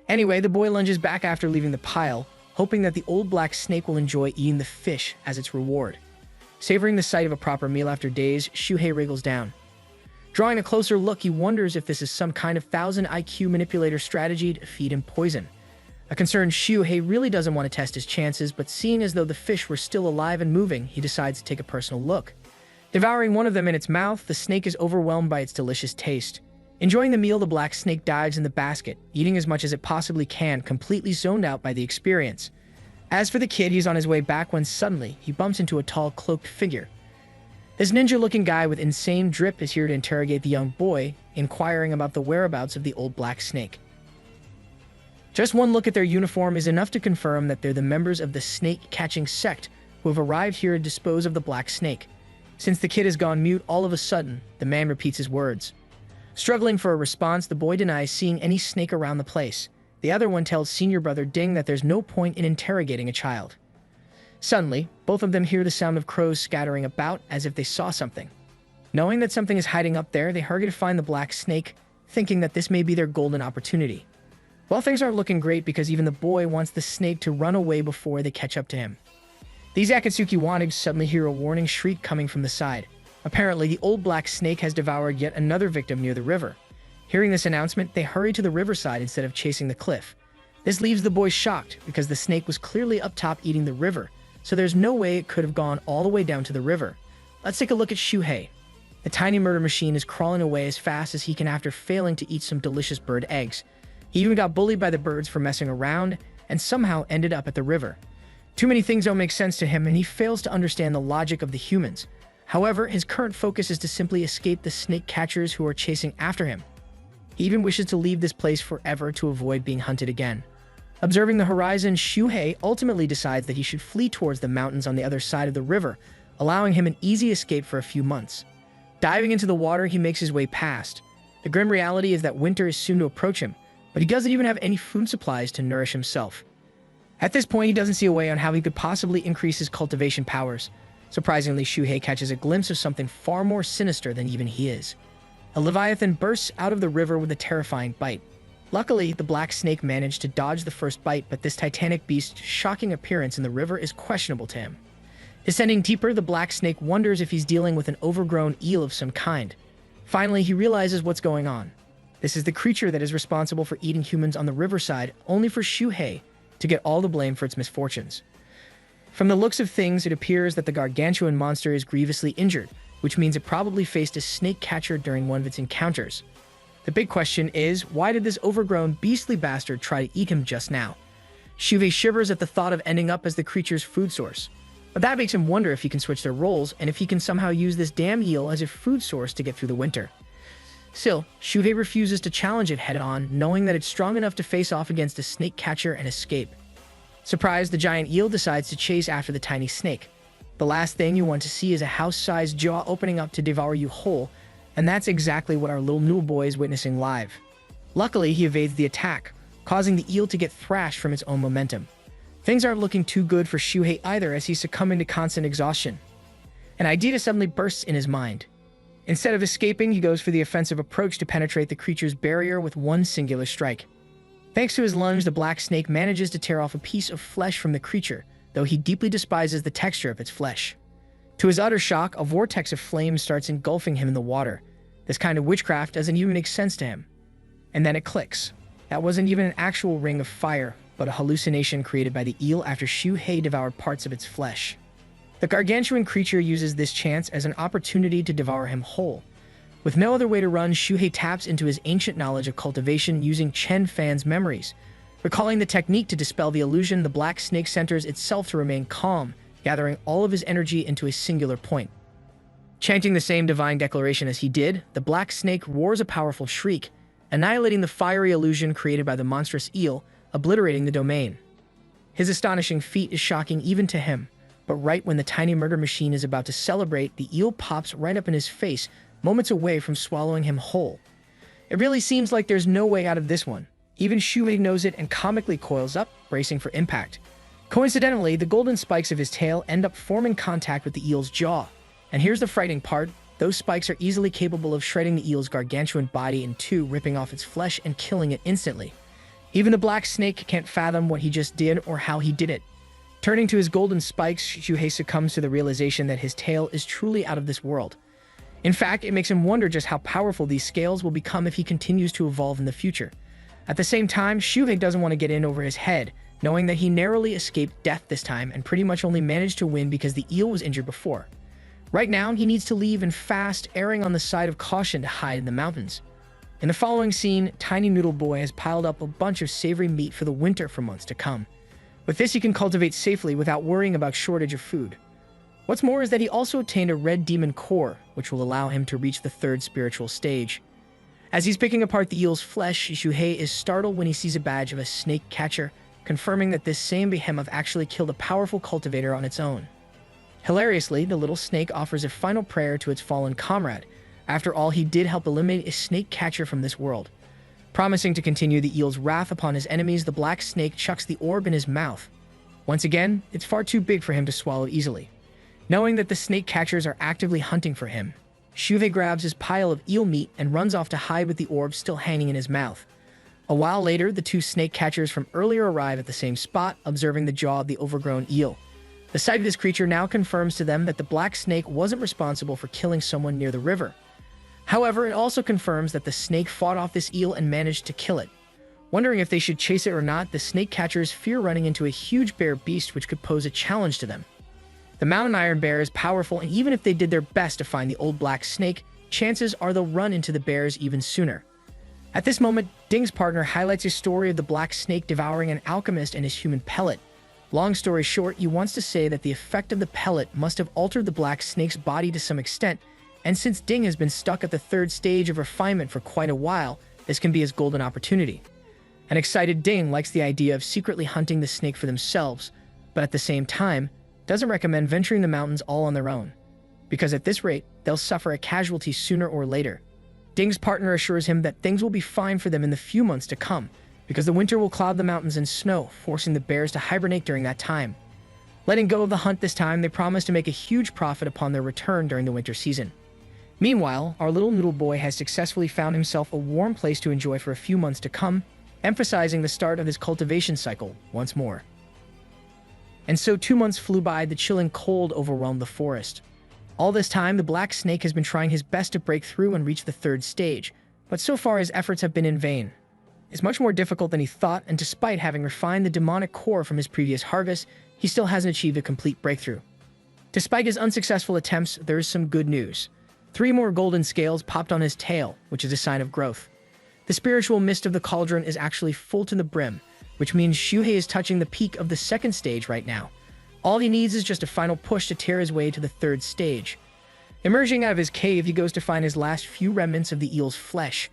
Anyway, the boy lunges back after leaving the pile, hoping that the old Black Snake will enjoy eating the fish as its reward. Savoring the sight of a proper meal after days, Shuhei wriggles down. Drawing a closer look, he wonders if this is some kind of 1000 IQ manipulator strategy to feed him poison. A concerned Shuhei really doesn't want to test his chances, but seeing as though the fish were still alive and moving, he decides to take a personal look. Devouring one of them in its mouth, the snake is overwhelmed by its delicious taste. Enjoying the meal, the Black Snake dives in the basket, eating as much as it possibly can, completely zoned out by the experience. As for the kid, he's on his way back when suddenly he bumps into a tall, cloaked figure. This ninja-looking guy with insane drip is here to interrogate the young boy, inquiring about the whereabouts of the old Black Snake. Just one look at their uniform is enough to confirm that they're the members of the snake-catching sect who have arrived here to dispose of the Black Snake. Since the kid has gone mute, all of a sudden, the man repeats his words. Struggling for a response, the boy denies seeing any snake around the place. The other one tells senior brother Ding that there's no point in interrogating a child. Suddenly, both of them hear the sound of crows scattering about as if they saw something. Knowing that something is hiding up there, they hurry to find the Black Snake, thinking that this may be their golden opportunity. Well, things aren't looking great because even the boy wants the snake to run away before they catch up to him. These Akatsuki Wanigs suddenly hear a warning shriek coming from the side. Apparently, the old Black Snake has devoured yet another victim near the river. Hearing this announcement, they hurry to the riverside instead of chasing the cliff. This leaves the boys shocked because the snake was clearly up top eating the river, so there's no way it could have gone all the way down to the river. Let's take a look at Shuhei. The tiny murder machine is crawling away as fast as he can after failing to eat some delicious bird eggs. He even got bullied by the birds for messing around and somehow ended up at the river. Too many things don't make sense to him, and he fails to understand the logic of the humans. However, his current focus is to simply escape the snake catchers who are chasing after him. He even wishes to leave this place forever to avoid being hunted again. Observing the horizon, Shuhei ultimately decides that he should flee towards the mountains on the other side of the river, allowing him an easy escape for a few months. Diving into the water, he makes his way past. The grim reality is that winter is soon to approach him, but he doesn't even have any food supplies to nourish himself. At this point, he doesn't see a way on how he could possibly increase his cultivation powers. Surprisingly, Shuhei catches a glimpse of something far more sinister than even he is. A leviathan bursts out of the river with a terrifying bite. Luckily, the black snake managed to dodge the first bite, but this titanic beast's shocking appearance in the river is questionable to him. Descending deeper, the black snake wonders if he's dealing with an overgrown eel of some kind. Finally, he realizes what's going on. This is the creature that is responsible for eating humans on the riverside, only for Shuhei to get all the blame for its misfortunes. From the looks of things, it appears that the gargantuan monster is grievously injured, which means it probably faced a snake catcher during one of its encounters. The big question is, why did this overgrown, beastly bastard try to eat him just now? Shuhei shivers at the thought of ending up as the creature's food source. But that makes him wonder if he can switch their roles, and if he can somehow use this damn eel as a food source to get through the winter. Still, Shuhei refuses to challenge it head-on, knowing that it's strong enough to face off against a snake catcher and escape. Surprised, the giant eel decides to chase after the tiny snake. The last thing you want to see is a house-sized jaw opening up to devour you whole, and that's exactly what our little noodle boy is witnessing live. Luckily, he evades the attack, causing the eel to get thrashed from its own momentum. Things aren't looking too good for Shuhei either, as he's succumbing to constant exhaustion. An idea suddenly bursts in his mind. Instead of escaping, he goes for the offensive approach to penetrate the creature's barrier with one singular strike. Thanks to his lunge, the black snake manages to tear off a piece of flesh from the creature, though he deeply despises the texture of its flesh. To his utter shock, a vortex of flame starts engulfing him in the water. This kind of witchcraft doesn't even make sense to him. And then it clicks. That wasn't even an actual ring of fire, but a hallucination created by the eel after Shuhei devoured parts of its flesh. The gargantuan creature uses this chance as an opportunity to devour him whole. With no other way to run, Shuhei taps into his ancient knowledge of cultivation using Chen Fan's memories. Recalling the technique to dispel the illusion, the black snake centers itself to remain calm, gathering all of his energy into a singular point. Chanting the same divine declaration as he did, the black snake roars a powerful shriek, annihilating the fiery illusion created by the monstrous eel, obliterating the domain. His astonishing feat is shocking even to him, but right when the tiny murder machine is about to celebrate, the eel pops right up in his face, moments away from swallowing him whole. It really seems like there's no way out of this one. Even Shuhei knows it and comically coils up, bracing for impact. Coincidentally, the golden spikes of his tail end up forming contact with the eel's jaw. And here's the frightening part. Those spikes are easily capable of shredding the eel's gargantuan body in two, ripping off its flesh and killing it instantly. Even the black snake can't fathom what he just did or how he did it. Turning to his golden spikes, Shuhei succumbs to the realization that his tail is truly out of this world. In fact, it makes him wonder just how powerful these scales will become if he continues to evolve in the future. At the same time, Shuhei doesn't want to get in over his head, knowing that he narrowly escaped death this time and pretty much only managed to win because the eel was injured before. Right now, he needs to leave and fast, erring on the side of caution to hide in the mountains. In the following scene, Tiny Noodle Boy has piled up a bunch of savory meat for the winter for months to come. With this, he can cultivate safely without worrying about shortage of food. What's more is that he also obtained a red demon core, which will allow him to reach the third spiritual stage. As he's picking apart the eel's flesh, Shuhei is startled when he sees a badge of a snake catcher, confirming that this same behemoth actually killed a powerful cultivator on its own. Hilariously, the little snake offers a final prayer to its fallen comrade. After all, he did help eliminate a snake catcher from this world. Promising to continue the eel's wrath upon his enemies, the black snake chucks the orb in his mouth. Once again, it's far too big for him to swallow easily. Knowing that the snake catchers are actively hunting for him, Shuhei grabs his pile of eel meat and runs off to hide with the orb still hanging in his mouth. A while later, the two snake catchers from earlier arrive at the same spot, observing the jaw of the overgrown eel. The sight of this creature now confirms to them that the black snake wasn't responsible for killing someone near the river. However, it also confirms that the snake fought off this eel and managed to kill it. Wondering if they should chase it or not, the snake catchers fear running into a huge bear beast which could pose a challenge to them. The mountain iron bear is powerful, and even if they did their best to find the old black snake, chances are they'll run into the bears even sooner. At this moment, Ding's partner highlights a story of the black snake devouring an alchemist and his human pellet. Long story short, he wants to say that the effect of the pellet must have altered the black snake's body to some extent, and since Ding has been stuck at the third stage of refinement for quite a while, this can be his golden opportunity. An excited Ding likes the idea of secretly hunting the snake for themselves, but at the same time, doesn't recommend venturing the mountains all on their own, because at this rate, they'll suffer a casualty sooner or later. Ding's partner assures him that things will be fine for them in the few months to come, because the winter will cloud the mountains in snow, forcing the bears to hibernate during that time. Letting go of the hunt this time, they promise to make a huge profit upon their return during the winter season. Meanwhile, our little noodle boy has successfully found himself a warm place to enjoy for a few months to come, emphasizing the start of his cultivation cycle once more. And so 2 months flew by, the chilling cold overwhelmed the forest. All this time, the black snake has been trying his best to break through and reach the third stage, but so far his efforts have been in vain. It's much more difficult than he thought, and despite having refined the demonic core from his previous harvest, he still hasn't achieved a complete breakthrough. Despite his unsuccessful attempts, there is some good news. 3 more golden scales popped on his tail, which is a sign of growth. The spiritual mist of the cauldron is actually full to the brim, which means Shuhei is touching the peak of the second stage right now. All he needs is just a final push to tear his way to the third stage. Emerging out of his cave, he goes to find his last few remnants of the eel's flesh.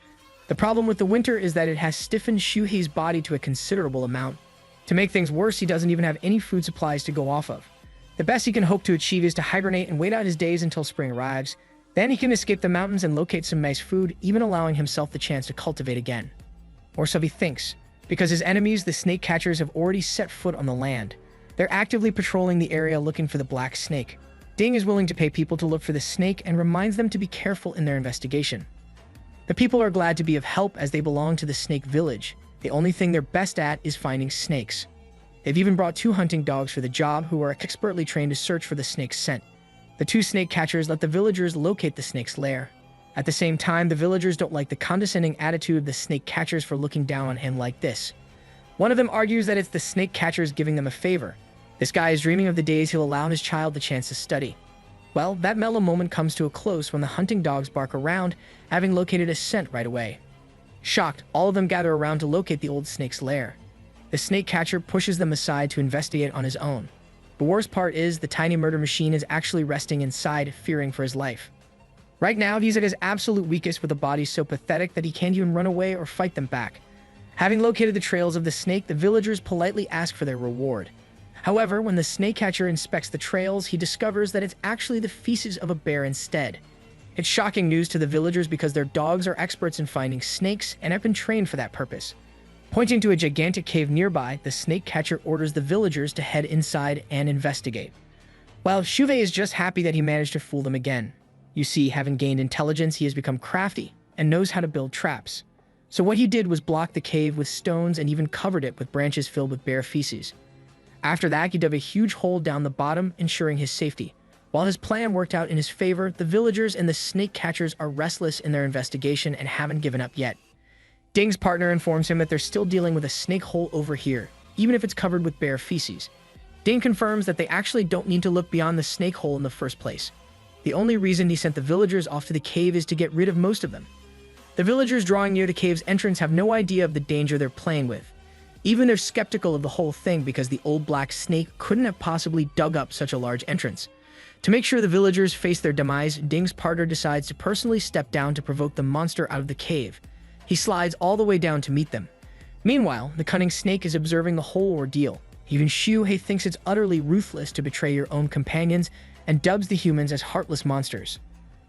The problem with the winter is that it has stiffened Shuhei's body to a considerable amount. To make things worse, he doesn't even have any food supplies to go off of. The best he can hope to achieve is to hibernate and wait out his days until spring arrives. Then he can escape the mountains and locate some nice food, even allowing himself the chance to cultivate again. Or so he thinks, because his enemies, the snake catchers, have already set foot on the land. They're actively patrolling the area looking for the black snake. Ding is willing to pay people to look for the snake and reminds them to be careful in their investigation. The people are glad to be of help as they belong to the snake village. The only thing they're best at is finding snakes. They've even brought 2 hunting dogs for the job who are expertly trained to search for the snake's scent. The 2 snake catchers let the villagers locate the snake's lair. At the same time, the villagers don't like the condescending attitude of the snake catchers for looking down on him like this. One of them argues that it's the snake catchers giving them a favor. This guy is dreaming of the days he'll allow his child the chance to study. Well, that mellow moment comes to a close when the hunting dogs bark around, having located a scent right away. Shocked, all of them gather around to locate the old snake's lair. The snake catcher pushes them aside to investigate on his own. The worst part is the tiny murder machine is actually resting inside, fearing for his life. Right now, he's at his absolute weakest with a body so pathetic that he can't even run away or fight them back. Having located the trails of the snake, the villagers politely ask for their reward. However, when the snake catcher inspects the trails, he discovers that it's actually the feces of a bear instead. It's shocking news to the villagers because their dogs are experts in finding snakes and have been trained for that purpose. Pointing to a gigantic cave nearby, the snake catcher orders the villagers to head inside and investigate. While Shuhei is just happy that he managed to fool them again. You see, having gained intelligence, he has become crafty and knows how to build traps. So what he did was block the cave with stones and even covered it with branches filled with bear feces. After that, he dug a huge hole down the bottom, ensuring his safety. While his plan worked out in his favor, the villagers and the snake catchers are restless in their investigation and haven't given up yet. Ding's partner informs him that they're still dealing with a snake hole over here, even if it's covered with bear feces. Ding confirms that they actually don't need to look beyond the snake hole in the first place. The only reason he sent the villagers off to the cave is to get rid of most of them. The villagers drawing near the cave's entrance have no idea of the danger they're playing with. Even they're skeptical of the whole thing because the old black snake couldn't have possibly dug up such a large entrance. To make sure the villagers face their demise, Ding's partner decides to personally step down to provoke the monster out of the cave. He slides all the way down to meet them. Meanwhile, the cunning snake is observing the whole ordeal. Even Shuhei thinks it's utterly ruthless to betray your own companions and dubs the humans as heartless monsters.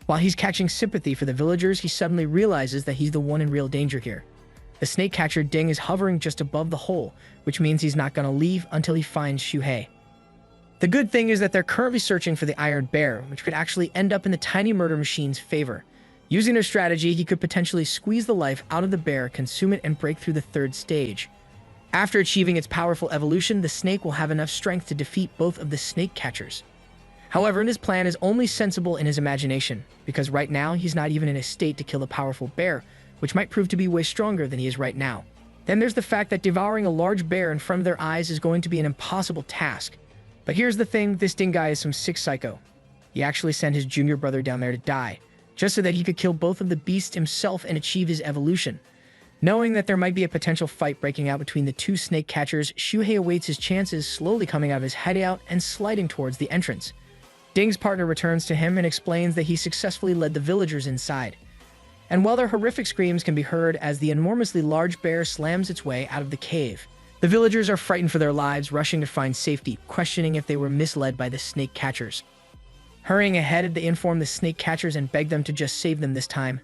While he's catching sympathy for the villagers, he suddenly realizes that he's the one in real danger here. The snake catcher Ding is hovering just above the hole, which means he's not going to leave until he finds Shuhei. The good thing is that they're currently searching for the Iron Bear, which could actually end up in the tiny murder machine's favor. Using their strategy, he could potentially squeeze the life out of the bear, consume it, and break through the third stage. After achieving its powerful evolution, the snake will have enough strength to defeat both of the snake catchers. However, his plan is only sensible in his imagination, because right now he's not even in a state to kill a powerful bear, which might prove to be way stronger than he is right now. Then there's the fact that devouring a large bear in front of their eyes is going to be an impossible task. But here's the thing, this Ding guy is some sick psycho. He actually sent his junior brother down there to die, just so that he could kill both of the beasts himself and achieve his evolution. Knowing that there might be a potential fight breaking out between the two snake catchers, Shuhei awaits his chances, slowly coming out of his hideout and sliding towards the entrance. Ding's partner returns to him and explains that he successfully led the villagers inside. And while their horrific screams can be heard as the enormously large bear slams its way out of the cave, the villagers are frightened for their lives, rushing to find safety, questioning if they were misled by the snake catchers. Hurrying ahead, they inform the snake catchers and beg them to just save them this time.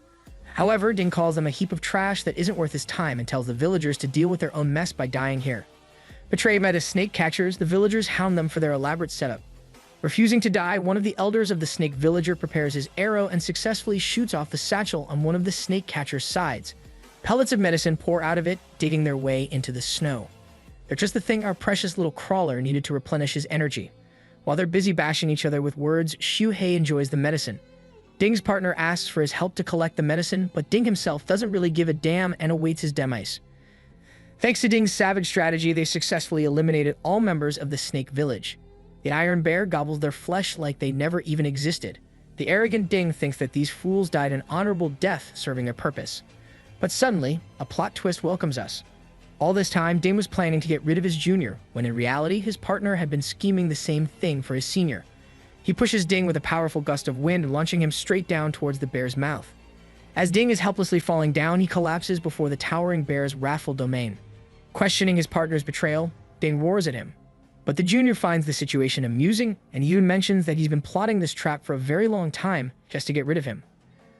However, Ding calls them a heap of trash that isn't worth his time and tells the villagers to deal with their own mess by dying here. Betrayed by the snake catchers, the villagers hound them for their elaborate setup. Refusing to die, one of the elders of the snake villager prepares his arrow and successfully shoots off the satchel on one of the snake catcher's sides. Pellets of medicine pour out of it, digging their way into the snow. They're just the thing our precious little crawler needed to replenish his energy. While they're busy bashing each other with words, Shuhei enjoys the medicine. Ding's partner asks for his help to collect the medicine, but Ding himself doesn't really give a damn and awaits his demise. Thanks to Ding's savage strategy, they successfully eliminated all members of the snake village. The Iron Bear gobbles their flesh like they never even existed. The arrogant Ding thinks that these fools died an honorable death serving a purpose. But suddenly, a plot twist welcomes us. All this time, Ding was planning to get rid of his junior, when in reality, his partner had been scheming the same thing for his senior. He pushes Ding with a powerful gust of wind, launching him straight down towards the bear's mouth. As Ding is helplessly falling down, he collapses before the towering bear's wrathful domain. Questioning his partner's betrayal, Ding roars at him. But the junior finds the situation amusing and even mentions that he's been plotting this trap for a very long time just to get rid of him.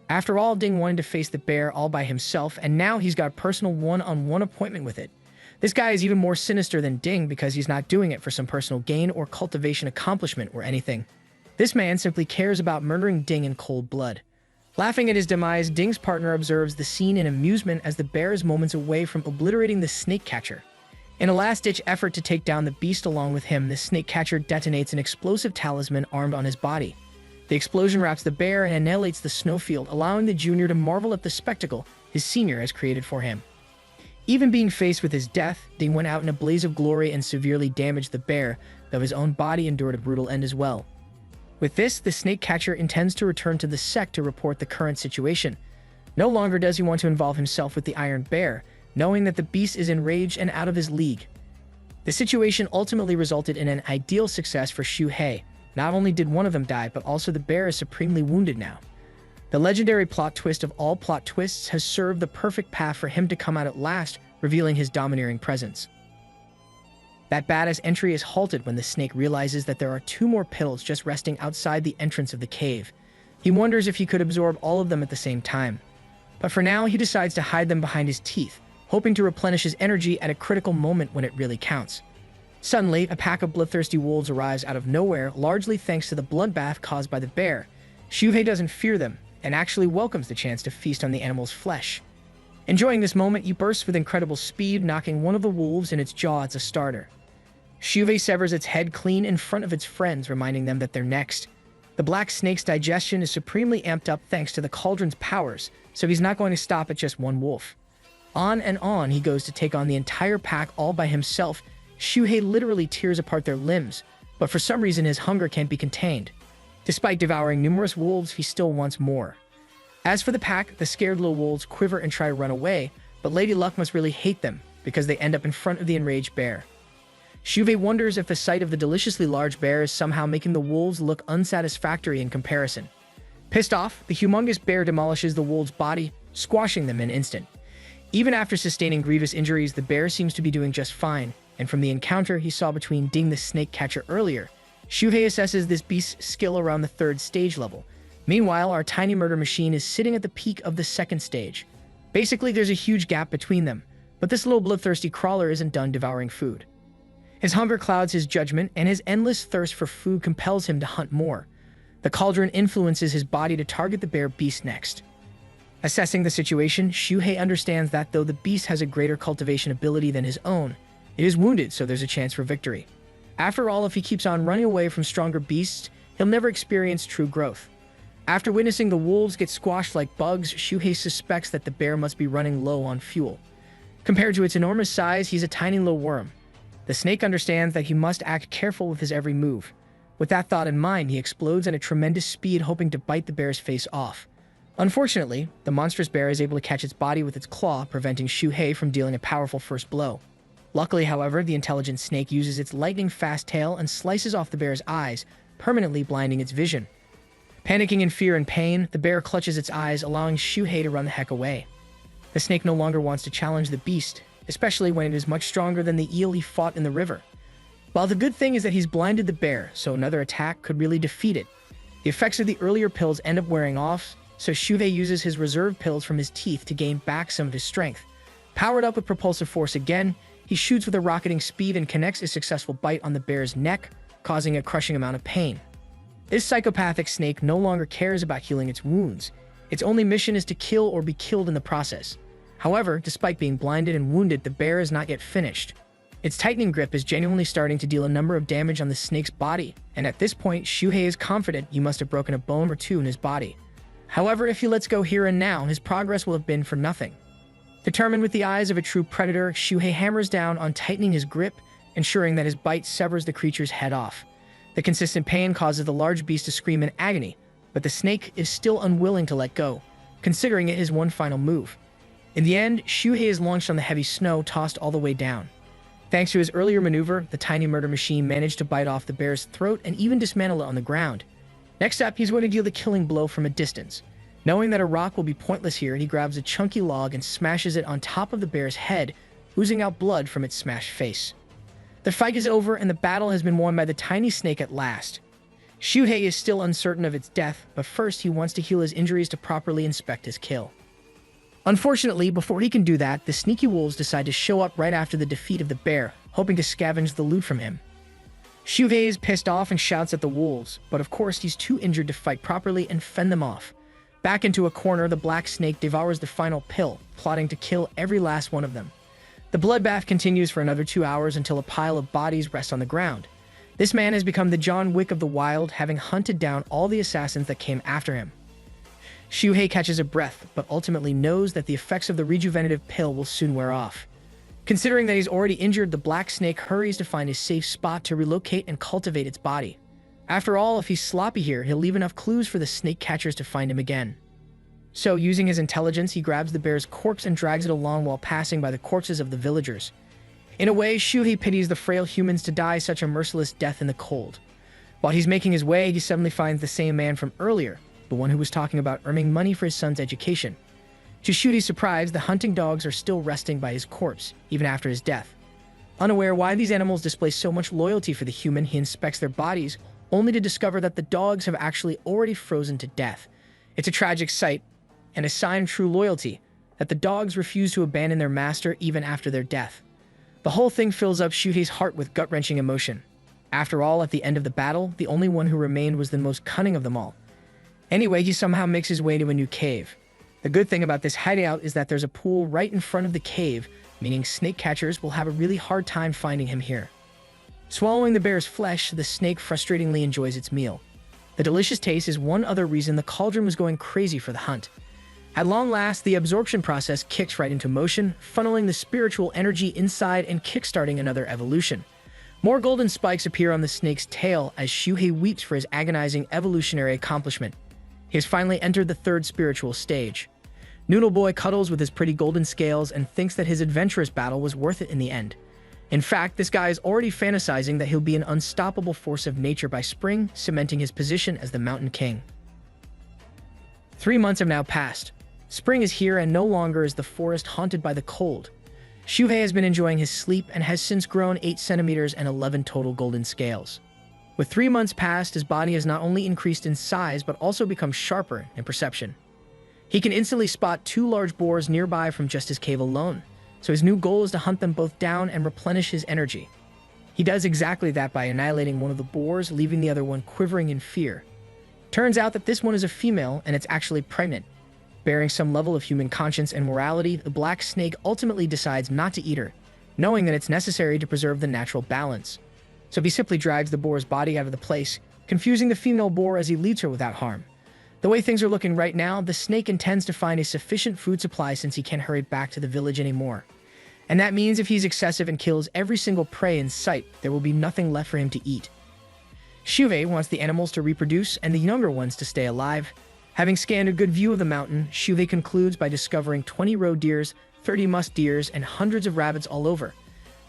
After all, Ding wanted to face the bear all by himself, and now he's got a personal one-on-one appointment with it. This guy is even more sinister than Ding because he's not doing it for some personal gain or cultivation accomplishment or anything. This man simply cares about murdering Ding in cold blood. Laughing at his demise, Ding's partner observes the scene in amusement as the bear is moments away from obliterating the snake catcher. In a last-ditch effort to take down the beast along with him, the snake catcher detonates an explosive talisman armed on his body. The explosion wraps the bear and annihilates the snowfield, allowing the junior to marvel at the spectacle his senior has created for him. Even being faced with his death, Ding went out in a blaze of glory and severely damaged the bear, though his own body endured a brutal end as well. With this, the snake catcher intends to return to the sect to report the current situation. No longer does he want to involve himself with the Iron Bear, knowing that the beast is enraged and out of his league. The situation ultimately resulted in an ideal success for Shuhei. Not only did one of them die, but also the bear is supremely wounded now. The legendary plot twist of all plot twists has served the perfect path for him to come out at last, revealing his domineering presence. That badass entry is halted when the snake realizes that there are 2 more pills just resting outside the entrance of the cave. He wonders if he could absorb all of them at the same time. But for now, he decides to hide them behind his teeth, hoping to replenish his energy at a critical moment when it really counts. Suddenly, a pack of bloodthirsty wolves arrives out of nowhere, largely thanks to the bloodbath caused by the bear. Shuhei doesn't fear them, and actually welcomes the chance to feast on the animal's flesh. Enjoying this moment, he bursts with incredible speed, knocking one of the wolves in its jaw as a starter. Shuhei severs its head clean in front of its friends, reminding them that they're next. The black snake's digestion is supremely amped up thanks to the cauldron's powers, so he's not going to stop at just one wolf. On and on he goes to take on the entire pack all by himself. Shuhei literally tears apart their limbs, but for some reason his hunger can't be contained. Despite devouring numerous wolves, he still wants more. As for the pack, the scared little wolves quiver and try to run away, but Lady Luck must really hate them because they end up in front of the enraged bear. Shuhei wonders if the sight of the deliciously large bear is somehow making the wolves look unsatisfactory in comparison. Pissed off, the humongous bear demolishes the wolves' body, squashing them in an instant. Even after sustaining grievous injuries, the bear seems to be doing just fine, and from the encounter he saw between Ding the snake catcher earlier, Shuhei assesses this beast's skill around the 3rd stage level. Meanwhile, our tiny murder machine is sitting at the peak of the 2nd stage. Basically, there's a huge gap between them, but this little bloodthirsty crawler isn't done devouring food. His hunger clouds his judgment, and his endless thirst for food compels him to hunt more. The cauldron influences his body to target the bear beast next. Assessing the situation, Shuhei understands that though the beast has a greater cultivation ability than his own, it is wounded, so there's a chance for victory. After all, if he keeps on running away from stronger beasts, he'll never experience true growth. After witnessing the wolves get squashed like bugs, Shuhei suspects that the bear must be running low on fuel. Compared to its enormous size, he's a tiny little worm. The snake understands that he must act careful with his every move. With that thought in mind, he explodes at a tremendous speed, hoping to bite the bear's face off. Unfortunately, the monstrous bear is able to catch its body with its claw, preventing Shuhei from dealing a powerful first blow. Luckily, however, the intelligent snake uses its lightning-fast tail and slices off the bear's eyes, permanently blinding its vision. Panicking in fear and pain, the bear clutches its eyes, allowing Shuhei to run the heck away. The snake no longer wants to challenge the beast, especially when it is much stronger than the eel he fought in the river. While the good thing is that he's blinded the bear, so another attack could really defeat it. The effects of the earlier pills end up wearing off, so Shuhei uses his reserve pills from his teeth to gain back some of his strength. Powered up with propulsive force again, he shoots with a rocketing speed and connects a successful bite on the bear's neck, causing a crushing amount of pain. This psychopathic snake no longer cares about healing its wounds. Its only mission is to kill or be killed in the process. However, despite being blinded and wounded, the bear is not yet finished. Its tightening grip is genuinely starting to deal a number of damage on the snake's body, and at this point, Shuhei is confident he must have broken a bone or two in his body. However, if he lets go here and now, his progress will have been for nothing. Determined with the eyes of a true predator, Shuhei hammers down on tightening his grip, ensuring that his bite severs the creature's head off. The consistent pain causes the large beast to scream in agony, but the snake is still unwilling to let go, considering it his one final move. In the end, Shuhei is launched on the heavy snow, tossed all the way down. Thanks to his earlier maneuver, the tiny murder machine managed to bite off the bear's throat and even dismantle it on the ground. Next up, he's going to deal the killing blow from a distance. Knowing that a rock will be pointless here, he grabs a chunky log and smashes it on top of the bear's head, oozing out blood from its smashed face. The fight is over and the battle has been won by the tiny snake at last. Shuhei is still uncertain of its death, but first he wants to heal his injuries to properly inspect his kill. Unfortunately, before he can do that, the sneaky wolves decide to show up right after the defeat of the bear, hoping to scavenge the loot from him. Shuhei is pissed off and shouts at the wolves, but of course he's too injured to fight properly and fend them off. Back into a corner, the black snake devours the final pill, plotting to kill every last one of them. The bloodbath continues for another 2 hours until a pile of bodies rests on the ground. This man has become the John Wick of the wild, having hunted down all the assassins that came after him. Shuhei catches a breath, but ultimately knows that the effects of the rejuvenative pill will soon wear off. Considering that he's already injured, the black snake hurries to find a safe spot to relocate and cultivate its body. After all, if he's sloppy here, he'll leave enough clues for the snake catchers to find him again. So, using his intelligence, he grabs the bear's corpse and drags it along while passing by the corpses of the villagers. In a way, Shuhei pities the frail humans to die such a merciless death in the cold. While he's making his way, he suddenly finds the same man from earlier, the one who was talking about earning money for his son's education. To Shuhei's surprise, the hunting dogs are still resting by his corpse, even after his death. Unaware why these animals display so much loyalty for the human, he inspects their bodies, only to discover that the dogs have actually already frozen to death. It's a tragic sight, and a sign of true loyalty, that the dogs refuse to abandon their master even after their death. The whole thing fills up Shuhei's heart with gut-wrenching emotion. After all, at the end of the battle, the only one who remained was the most cunning of them all. Anyway, he somehow makes his way to a new cave. The good thing about this hideout is that there's a pool right in front of the cave, meaning snake catchers will have a really hard time finding him here. Swallowing the bear's flesh, the snake frustratingly enjoys its meal. The delicious taste is one other reason the cauldron was going crazy for the hunt. At long last, the absorption process kicks right into motion, funneling the spiritual energy inside and kickstarting another evolution. More golden spikes appear on the snake's tail as Shuhei weeps for his agonizing evolutionary accomplishment. He has finally entered the third spiritual stage. Noodle Boy cuddles with his pretty golden scales and thinks that his adventurous battle was worth it in the end. In fact, this guy is already fantasizing that he'll be an unstoppable force of nature by spring, cementing his position as the Mountain King. 3 months have now passed. Spring is here and no longer is the forest haunted by the cold. Shuhei has been enjoying his sleep and has since grown 8 centimeters and 11 total golden scales. With 3 months past, his body has not only increased in size but also become sharper in perception. He can instantly spot 2 large boars nearby from just his cave alone, so his new goal is to hunt them both down and replenish his energy. He does exactly that by annihilating one of the boars, leaving the other one quivering in fear. Turns out that this one is a female and it's actually pregnant. Bearing some level of human conscience and morality, the black snake ultimately decides not to eat her, knowing that it's necessary to preserve the natural balance. So he simply drags the boar's body out of the place, confusing the female boar as he leads her without harm. The way things are looking right now, the snake intends to find a sufficient food supply since he can't hurry back to the village anymore. And that means if he's excessive and kills every single prey in sight, there will be nothing left for him to eat. Shuhei wants the animals to reproduce and the younger ones to stay alive. Having scanned a good view of the mountain, Shuhei concludes by discovering 20 roe deers, 30 musk deers, and hundreds of rabbits all over.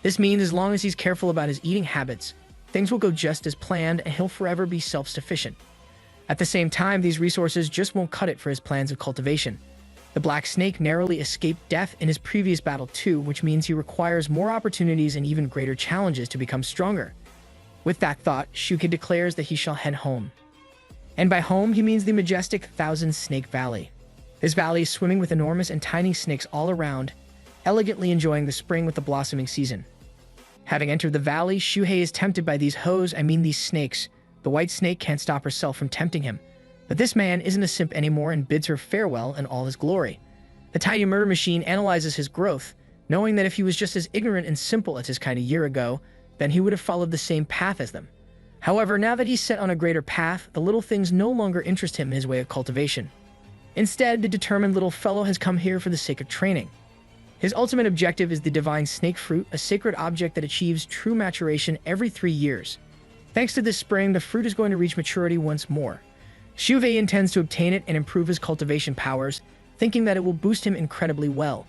This means as long as he's careful about his eating habits, things will go just as planned and he'll forever be self-sufficient. At the same time, these resources just won't cut it for his plans of cultivation. The black snake narrowly escaped death in his previous battle too, which means he requires more opportunities and even greater challenges to become stronger. With that thought, Shuhei declares that he shall head home. And by home, he means the majestic Thousand Snake Valley. This valley is swimming with enormous and tiny snakes all around, elegantly enjoying the spring with the blossoming season. Having entered the valley, Shuhei is tempted by these these snakes. The white snake can't stop herself from tempting him. But this man isn't a simp anymore and bids her farewell in all his glory. The tiny murder machine analyzes his growth, knowing that if he was just as ignorant and simple as his kind a year ago, then he would have followed the same path as them. However, now that he's set on a greater path, the little things no longer interest him in his way of cultivation. Instead, the determined little fellow has come here for the sake of training. His ultimate objective is the divine snake fruit, a sacred object that achieves true maturation every 3 years. Thanks to this spring, the fruit is going to reach maturity once more. Shuhei intends to obtain it and improve his cultivation powers, thinking that it will boost him incredibly well.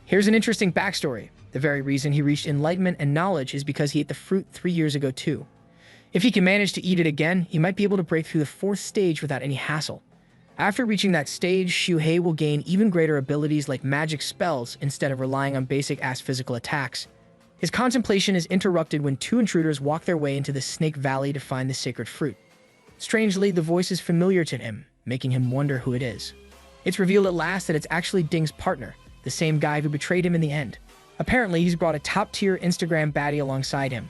Here's an interesting backstory. The very reason he reached enlightenment and knowledge is because he ate the fruit 3 years ago too. If he can manage to eat it again, he might be able to break through the 4th stage without any hassle. After reaching that stage, Shuhei will gain even greater abilities like magic spells instead of relying on basic-ass physical attacks. His contemplation is interrupted when 2 intruders walk their way into the Snake Valley to find the sacred fruit. Strangely, the voice is familiar to him, making him wonder who it is. It's revealed at last that it's actually Ding's partner, the same guy who betrayed him in the end. Apparently, he's brought a top-tier Instagram baddie alongside him.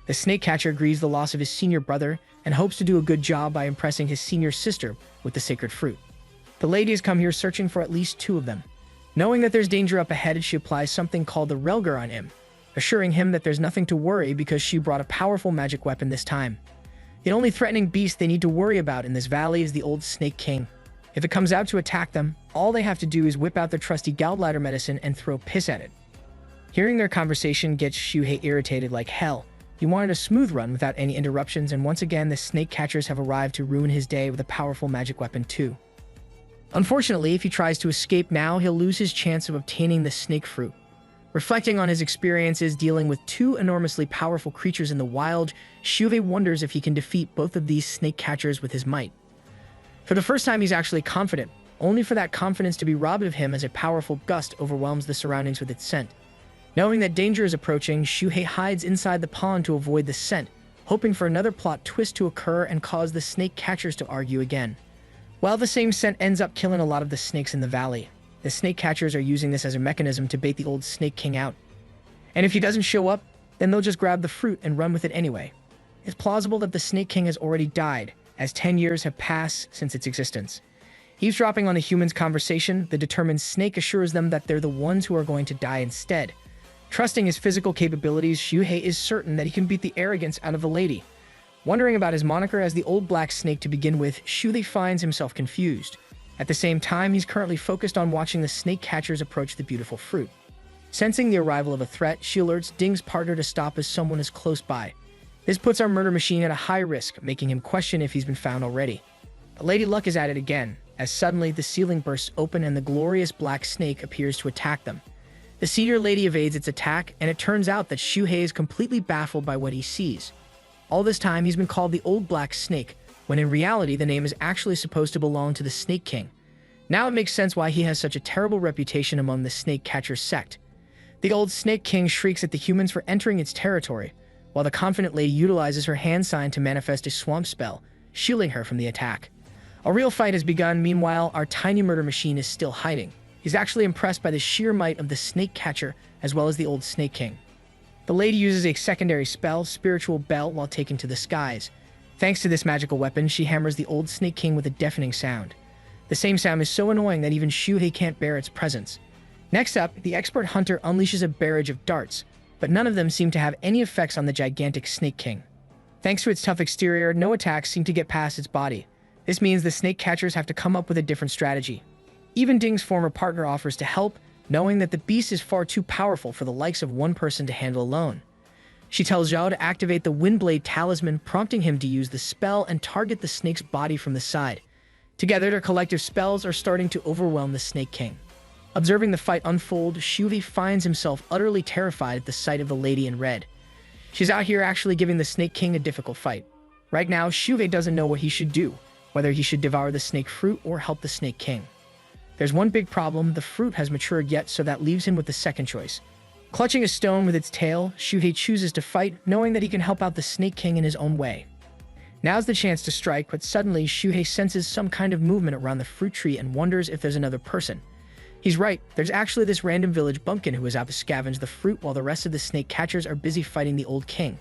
The snake catcher grieves the loss of his senior brother and hopes to do a good job by impressing his senior sister with the sacred fruit. The lady has come here searching for at least 2 of them. Knowing that there's danger up ahead, she applies something called the Relger on him, assuring him that there's nothing to worry because she brought a powerful magic weapon this time. The only threatening beast they need to worry about in this valley is the old Snake King. If it comes out to attack them, all they have to do is whip out their trusty gallbladder medicine and throw piss at it. Hearing their conversation gets Shuhei irritated like hell. He wanted a smooth run without any interruptions, and once again the snake catchers have arrived to ruin his day with a powerful magic weapon too. Unfortunately, if he tries to escape now, he'll lose his chance of obtaining the snake fruit. Reflecting on his experiences dealing with 2 enormously powerful creatures in the wild, Shuhei wonders if he can defeat both of these snake catchers with his might. For the first time, he's actually confident, only for that confidence to be robbed of him as a powerful gust overwhelms the surroundings with its scent. Knowing that danger is approaching, Shuhei hides inside the pond to avoid the scent, hoping for another plot twist to occur and cause the snake catchers to argue again. While the same scent ends up killing a lot of the snakes in the valley, the snake catchers are using this as a mechanism to bait the old Snake King out. And if he doesn't show up, then they'll just grab the fruit and run with it anyway. It's plausible that the Snake King has already died, as 10 years have passed since its existence. Eavesdropping on the humans' conversation, the determined snake assures them that they're the ones who are going to die instead. Trusting his physical capabilities, Shuhei is certain that he can beat the arrogance out of the lady. Wondering about his moniker as the old black snake to begin with, Shuhei finds himself confused. At the same time, he's currently focused on watching the snake catchers approach the beautiful fruit. Sensing the arrival of a threat, she alerts Ding's partner to stop as someone is close by. This puts our murder machine at a high risk, making him question if he's been found already. But Lady Luck is at it again, as suddenly the ceiling bursts open and the glorious black snake appears to attack them. The senior lady evades its attack, and it turns out that Shuhei is completely baffled by what he sees. All this time, he's been called the Old Black Snake, when in reality the name is actually supposed to belong to the Snake King. Now it makes sense why he has such a terrible reputation among the snake catcher sect. The old Snake King shrieks at the humans for entering its territory, while the confident lady utilizes her hand sign to manifest a swamp spell, shielding her from the attack. A real fight has begun. Meanwhile, our tiny murder machine is still hiding. He's actually impressed by the sheer might of the snake catcher as well as the old Snake King. The lady uses a secondary spell, Spiritual Bell, while taken to the skies. Thanks to this magical weapon, she hammers the old Snake King with a deafening sound. The same sound is so annoying that even Shuhei can't bear its presence. Next up, the expert hunter unleashes a barrage of darts, but none of them seem to have any effects on the gigantic Snake King. Thanks to its tough exterior, no attacks seem to get past its body. This means the snake catchers have to come up with a different strategy. Even Ding's former partner offers to help, knowing that the beast is far too powerful for the likes of one person to handle alone. She tells Zhao to activate the Windblade Talisman, prompting him to use the spell and target the snake's body from the side. Together, their collective spells are starting to overwhelm the Snake King. Observing the fight unfold, Shuhei finds himself utterly terrified at the sight of the lady in red. She's out here actually giving the Snake King a difficult fight. Right now, Shuhei doesn't know what he should do, whether he should devour the snake fruit or help the Snake King. There's one big problem: the fruit has matured yet, so that leaves him with the second choice. Clutching a stone with its tail, Shuhei chooses to fight, knowing that he can help out the Snake King in his own way. Now's the chance to strike, but suddenly Shuhei senses some kind of movement around the fruit tree and wonders if there's another person. He's right, there's actually this random village bumpkin who is out to scavenge the fruit while the rest of the snake catchers are busy fighting the old king.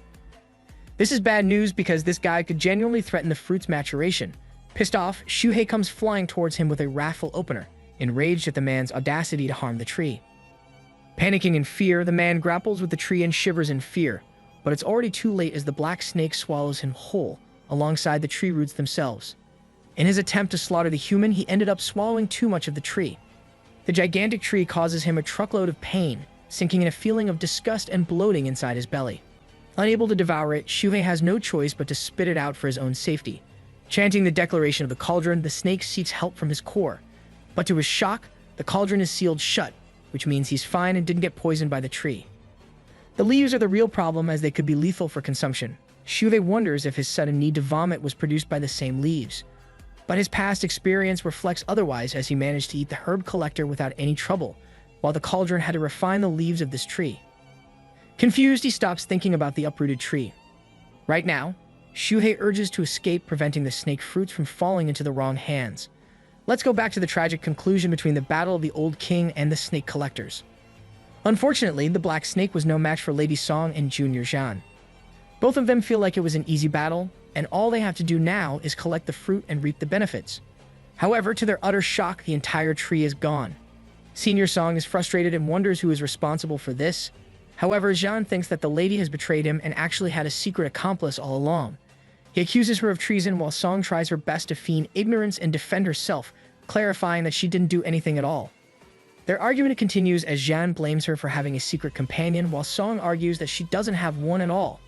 This is bad news because this guy could genuinely threaten the fruit's maturation. Pissed off, Shuhei comes flying towards him with a raffle opener, enraged at the man's audacity to harm the tree. Panicking in fear, the man grapples with the tree and shivers in fear, but it's already too late as the black snake swallows him whole, alongside the tree roots themselves. In his attempt to slaughter the human, he ended up swallowing too much of the tree. The gigantic tree causes him a truckload of pain, sinking in a feeling of disgust and bloating inside his belly. Unable to devour it, Shuhei has no choice but to spit it out for his own safety. Chanting the declaration of the cauldron, the snake seeks help from his core. But to his shock, the cauldron is sealed shut, which means he's fine and didn't get poisoned by the tree. The leaves are the real problem, as they could be lethal for consumption. Shuhei wonders if his sudden need to vomit was produced by the same leaves. But his past experience reflects otherwise, as he managed to eat the herb collector without any trouble, while the cauldron had to refine the leaves of this tree. Confused, he stops thinking about the uprooted tree. Right now, Shuhei urges to escape, preventing the snake fruits from falling into the wrong hands. Let's go back to the tragic conclusion between the battle of the Old King and the snake collectors. Unfortunately, the Black Snake was no match for Lady Song and Junior Jean. Both of them feel like it was an easy battle, and all they have to do now is collect the fruit and reap the benefits. However, to their utter shock, the entire tree is gone. Senior Song is frustrated and wonders who is responsible for this. However, Jean thinks that the lady has betrayed him and actually had a secret accomplice all along. He accuses her of treason while Song tries her best to feign ignorance and defend herself, clarifying that she didn't do anything at all. Their argument continues as Jean blames her for having a secret companion, while Song argues that she doesn't have one at all.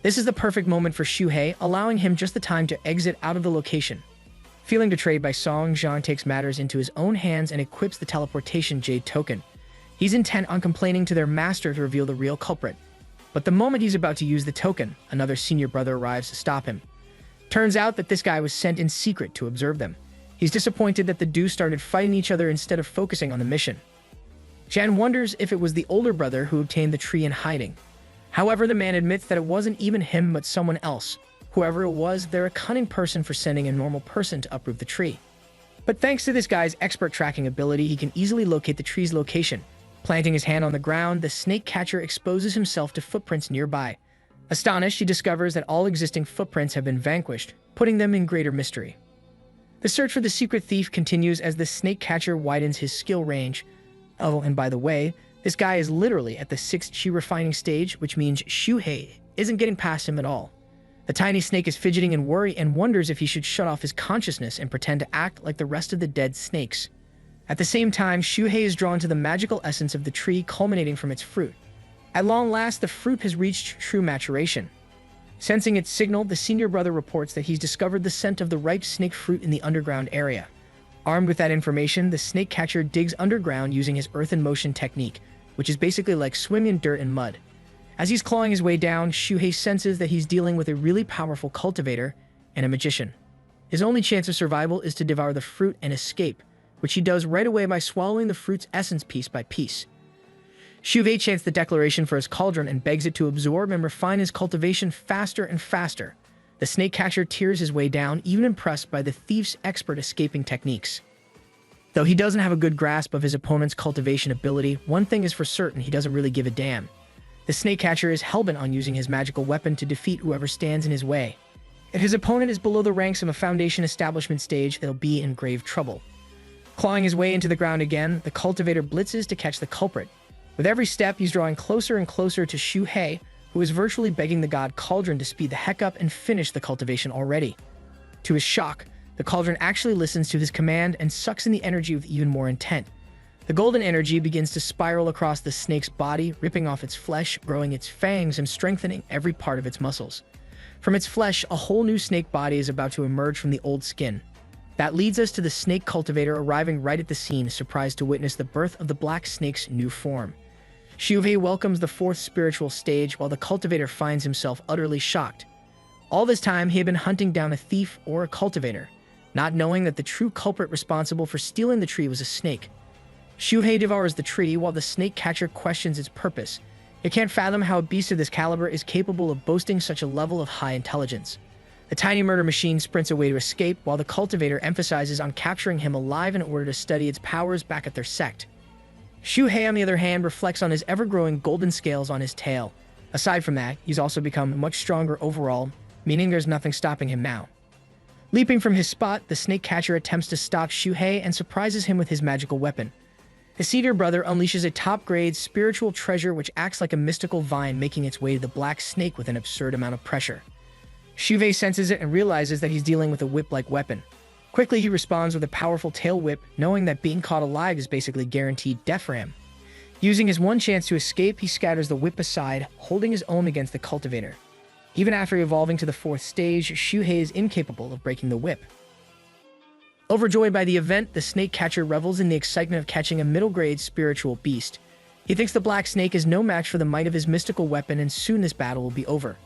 This is the perfect moment for Shuhei, allowing him just the time to exit out of the location. Feeling betrayed by Song, Jean takes matters into his own hands and equips the teleportation jade token. He's intent on complaining to their master to reveal the real culprit. But the moment he's about to use the token, another senior brother arrives to stop him. Turns out that this guy was sent in secret to observe them. He's disappointed that the two started fighting each other instead of focusing on the mission. Jean wonders if it was the older brother who obtained the tree in hiding. However, the man admits that it wasn't even him but someone else. Whoever it was, they're a cunning person for sending a normal person to uproot the tree. But thanks to this guy's expert tracking ability, he can easily locate the tree's location. Planting his hand on the ground, the snake catcher exposes himself to footprints nearby. Astonished, he discovers that all existing footprints have been vanquished, putting them in greater mystery. The search for the secret thief continues as the snake catcher widens his skill range. Oh, and by the way, this guy is literally at the 6th chi refining stage, which means Shuhei isn't getting past him at all. The tiny snake is fidgeting in worry and wonders if he should shut off his consciousness and pretend to act like the rest of the dead snakes. At the same time, Shuhei is drawn to the magical essence of the tree culminating from its fruit. At long last, the fruit has reached true maturation. Sensing its signal, the senior brother reports that he's discovered the scent of the ripe snake fruit in the underground area. Armed with that information, the snake catcher digs underground using his earth in motion technique, which is basically like swimming in dirt and mud. As he's clawing his way down, Shuhei senses that he's dealing with a really powerful cultivator and a magician. His only chance of survival is to devour the fruit and escape, which he does right away by swallowing the fruit's essence piece by piece. Shuhei chants the declaration for his cauldron and begs it to absorb and refine his cultivation faster and faster. The snake catcher tears his way down, even impressed by the thief's expert escaping techniques. Though he doesn't have a good grasp of his opponent's cultivation ability, one thing is for certain: he doesn't really give a damn. The snake catcher is hellbent on using his magical weapon to defeat whoever stands in his way. If his opponent is below the ranks of a foundation establishment stage, they'll be in grave trouble. Clawing his way into the ground again, the cultivator blitzes to catch the culprit. With every step, he's drawing closer and closer to Shuhei, who is virtually begging the god Cauldron to speed the heck up and finish the cultivation already. To his shock, the Cauldron actually listens to his command and sucks in the energy with even more intent. The golden energy begins to spiral across the snake's body, ripping off its flesh, growing its fangs, and strengthening every part of its muscles. From its flesh, a whole new snake body is about to emerge from the old skin. That leads us to the snake cultivator arriving right at the scene, surprised to witness the birth of the black snake's new form. Xiuhei welcomes the fourth spiritual stage while the cultivator finds himself utterly shocked. All this time, he had been hunting down a thief or a cultivator, not knowing that the true culprit responsible for stealing the tree was a snake. Xiuhei devours the tree while the snake catcher questions its purpose. He can't fathom how a beast of this caliber is capable of boasting such a level of high intelligence. The tiny murder machine sprints away to escape while the cultivator emphasizes on capturing him alive in order to study its powers back at their sect. Xiuhei, on the other hand, reflects on his ever-growing golden scales on his tail. Aside from that, he's also become much stronger overall, meaning there's nothing stopping him now. Leaping from his spot, the snake catcher attempts to stop Xiuhei and surprises him with his magical weapon. His seedier brother unleashes a top-grade spiritual treasure which acts like a mystical vine, making its way to the black snake with an absurd amount of pressure. Xiuhei senses it and realizes that he's dealing with a whip-like weapon. Quickly, he responds with a powerful tail whip, knowing that being caught alive is basically guaranteed death for him. Using his one chance to escape, he scatters the whip aside, holding his own against the cultivator. Even after evolving to the fourth stage, Xiuhei is incapable of breaking the whip. Overjoyed by the event, the snake catcher revels in the excitement of catching a middle-grade spiritual beast. He thinks the black snake is no match for the might of his mystical weapon, and soon this battle will be over.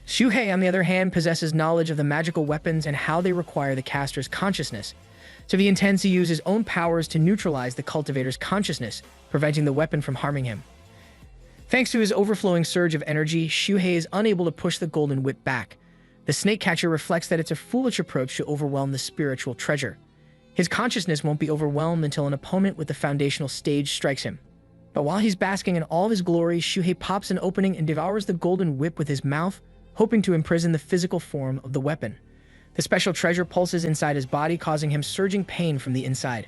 Xiuhei, on the other hand, possesses knowledge of the magical weapons and how they require the caster's consciousness, so he intends to use his own powers to neutralize the cultivator's consciousness, preventing the weapon from harming him. Thanks to his overflowing surge of energy, Xiuhei is unable to push the golden whip back. The snake catcher reflects that it's a foolish approach to overwhelm the spiritual treasure. His consciousness won't be overwhelmed until an opponent with the foundational stage strikes him. But while he's basking in all of his glory, Xiuhei pops an opening and devours the golden whip with his mouth, hoping to imprison the physical form of the weapon. The special treasure pulses inside his body, causing him surging pain from the inside.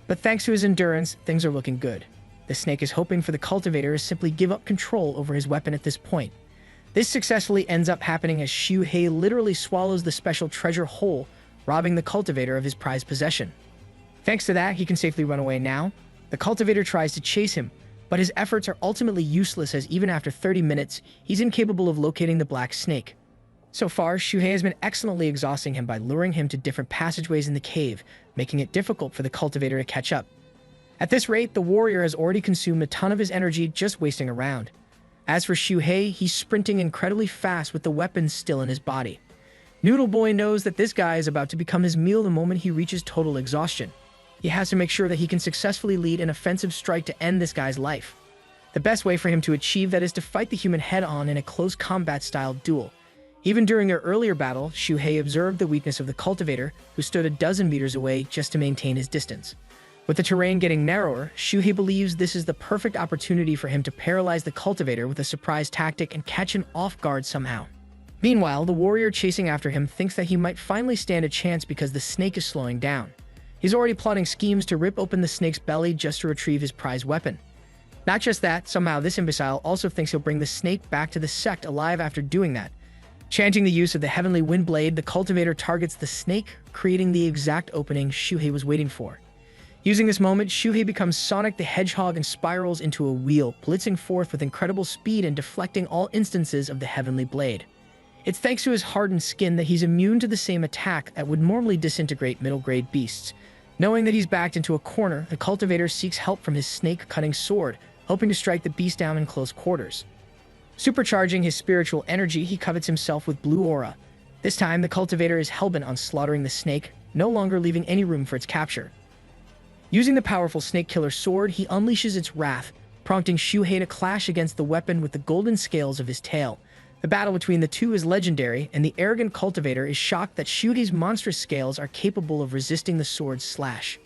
But thanks to his endurance, things are looking good. The snake is hoping for the cultivator to simply give up control over his weapon at this point. This successfully ends up happening as Xiuhei literally swallows the special treasure whole, robbing the cultivator of his prized possession. Thanks to that, he can safely run away now. The cultivator tries to chase him, but his efforts are ultimately useless as even after 30 minutes, he's incapable of locating the black snake. So far, Xiuhei has been excellently exhausting him by luring him to different passageways in the cave, making it difficult for the cultivator to catch up. At this rate, the warrior has already consumed a ton of his energy just wasting around. As for Xiuhei, he's sprinting incredibly fast with the weapon still in his body. Noodle Boy knows that this guy is about to become his meal the moment he reaches total exhaustion. He has to make sure that he can successfully lead an offensive strike to end this guy's life. The best way for him to achieve that is to fight the human head-on in a close combat-style duel. Even during their earlier battle, Xiuhei observed the weakness of the cultivator, who stood a dozen meters away just to maintain his distance. With the terrain getting narrower, Xiuhei believes this is the perfect opportunity for him to paralyze the cultivator with a surprise tactic and catch him off guard somehow. Meanwhile, the warrior chasing after him thinks that he might finally stand a chance because the snake is slowing down. He's already plotting schemes to rip open the snake's belly just to retrieve his prized weapon. Not just that, somehow this imbecile also thinks he'll bring the snake back to the sect alive after doing that. Chanting the use of the heavenly wind blade, the cultivator targets the snake, creating the exact opening Xiuhei was waiting for. Using this moment, Xiuhei becomes Sonic the Hedgehog and spirals into a wheel, blitzing forth with incredible speed and deflecting all instances of the heavenly blade. It's thanks to his hardened skin that he's immune to the same attack that would normally disintegrate middle-grade beasts. Knowing that he's backed into a corner, the cultivator seeks help from his snake-cutting sword, hoping to strike the beast down in close quarters. Supercharging his spiritual energy, he covets himself with blue aura. This time, the cultivator is hellbent on slaughtering the snake, no longer leaving any room for its capture. Using the powerful snake killer sword, he unleashes its wrath, prompting Xiuhei to clash against the weapon with the golden scales of his tail. The battle between the two is legendary, and the arrogant cultivator is shocked that Xiuhei's monstrous scales are capable of resisting the sword's slash.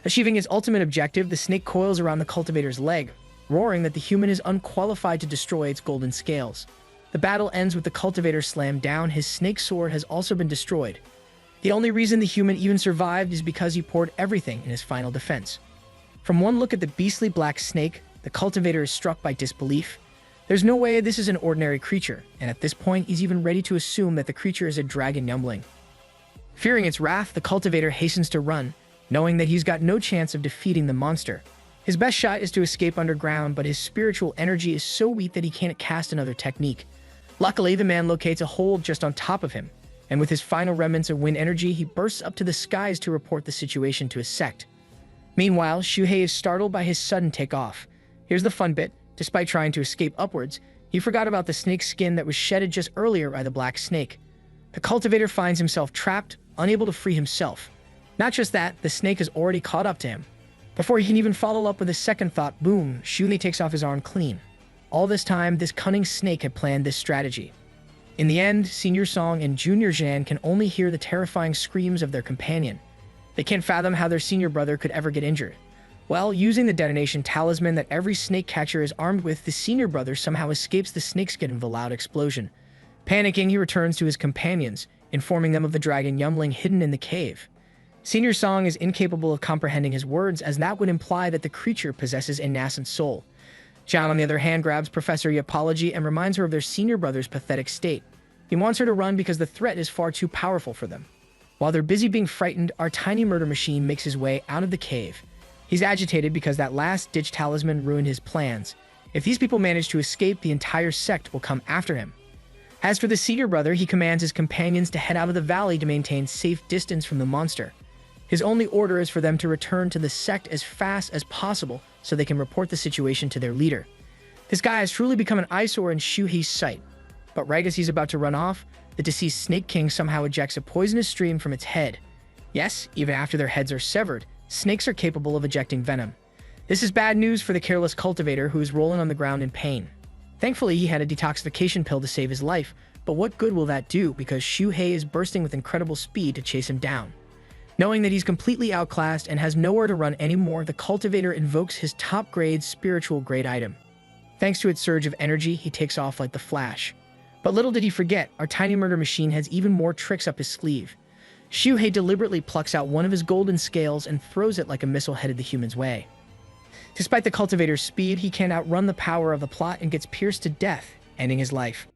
Achieving its ultimate objective, the snake coils around the cultivator's leg, roaring that the human is unqualified to destroy its golden scales. The battle ends with the cultivator slammed down. His snake sword has also been destroyed. The only reason the human even survived is because he poured everything in his final defense. From one look at the beastly black snake, the cultivator is struck by disbelief. There's no way this is an ordinary creature, and at this point he's even ready to assume that the creature is a dragon youngling. Fearing its wrath, the cultivator hastens to run, knowing that he's got no chance of defeating the monster. His best shot is to escape underground, but his spiritual energy is so weak that he can't cast another technique. Luckily, the man locates a hole just on top of him. and with his final remnants of wind energy, he bursts up to the skies to report the situation to his sect. Meanwhile, Shuhei is startled by his sudden takeoff. Here's the fun bit. Despite trying to escape upwards, he forgot about the snake's skin that was shedded just earlier by the black snake. The cultivator finds himself trapped, unable to free himself. Not just that, the snake has already caught up to him. Before he can even follow up with a second thought, boom, Shuhei takes off his arm clean. All this time, this cunning snake had planned this strategy. In the end, Senior Song and Junior Jan can only hear the terrifying screams of their companion. They can't fathom how their senior brother could ever get injured. Well, using the detonation talisman that every snake catcher is armed with, the senior brother somehow escapes the snakeskin of the loud explosion. Panicking, he returns to his companions, informing them of the dragon Yumling hidden in the cave. Senior Song is incapable of comprehending his words, as that would imply that the creature possesses a nascent soul. Jan, on the other hand, grabs Professor Yapology and reminds her of their senior brother's pathetic state. He wants her to run because the threat is far too powerful for them. While they're busy being frightened, our tiny murder machine makes his way out of the cave. He's agitated because that last-ditch talisman ruined his plans. If these people manage to escape, the entire sect will come after him. As for the senior brother, he commands his companions to head out of the valley to maintain safe distance from the monster. His only order is for them to return to the sect as fast as possible so they can report the situation to their leader. This guy has truly become an eyesore in Shuhei's sight. But right as he's about to run off, the deceased Snake King somehow ejects a poisonous stream from its head. Yes, even after their heads are severed, snakes are capable of ejecting venom. This is bad news for the careless cultivator who is rolling on the ground in pain. Thankfully, he had a detoxification pill to save his life, but what good will that do because Shuhei is bursting with incredible speed to chase him down. Knowing that he's completely outclassed and has nowhere to run anymore, the cultivator invokes his top-grade spiritual grade item. Thanks to its surge of energy, he takes off like the Flash. But little did he forget, our tiny murder machine has even more tricks up his sleeve. Shuhei deliberately plucks out one of his golden scales and throws it like a missile headed the human's way. Despite the cultivator's speed, he can't outrun the power of the plot and gets pierced to death, ending his life.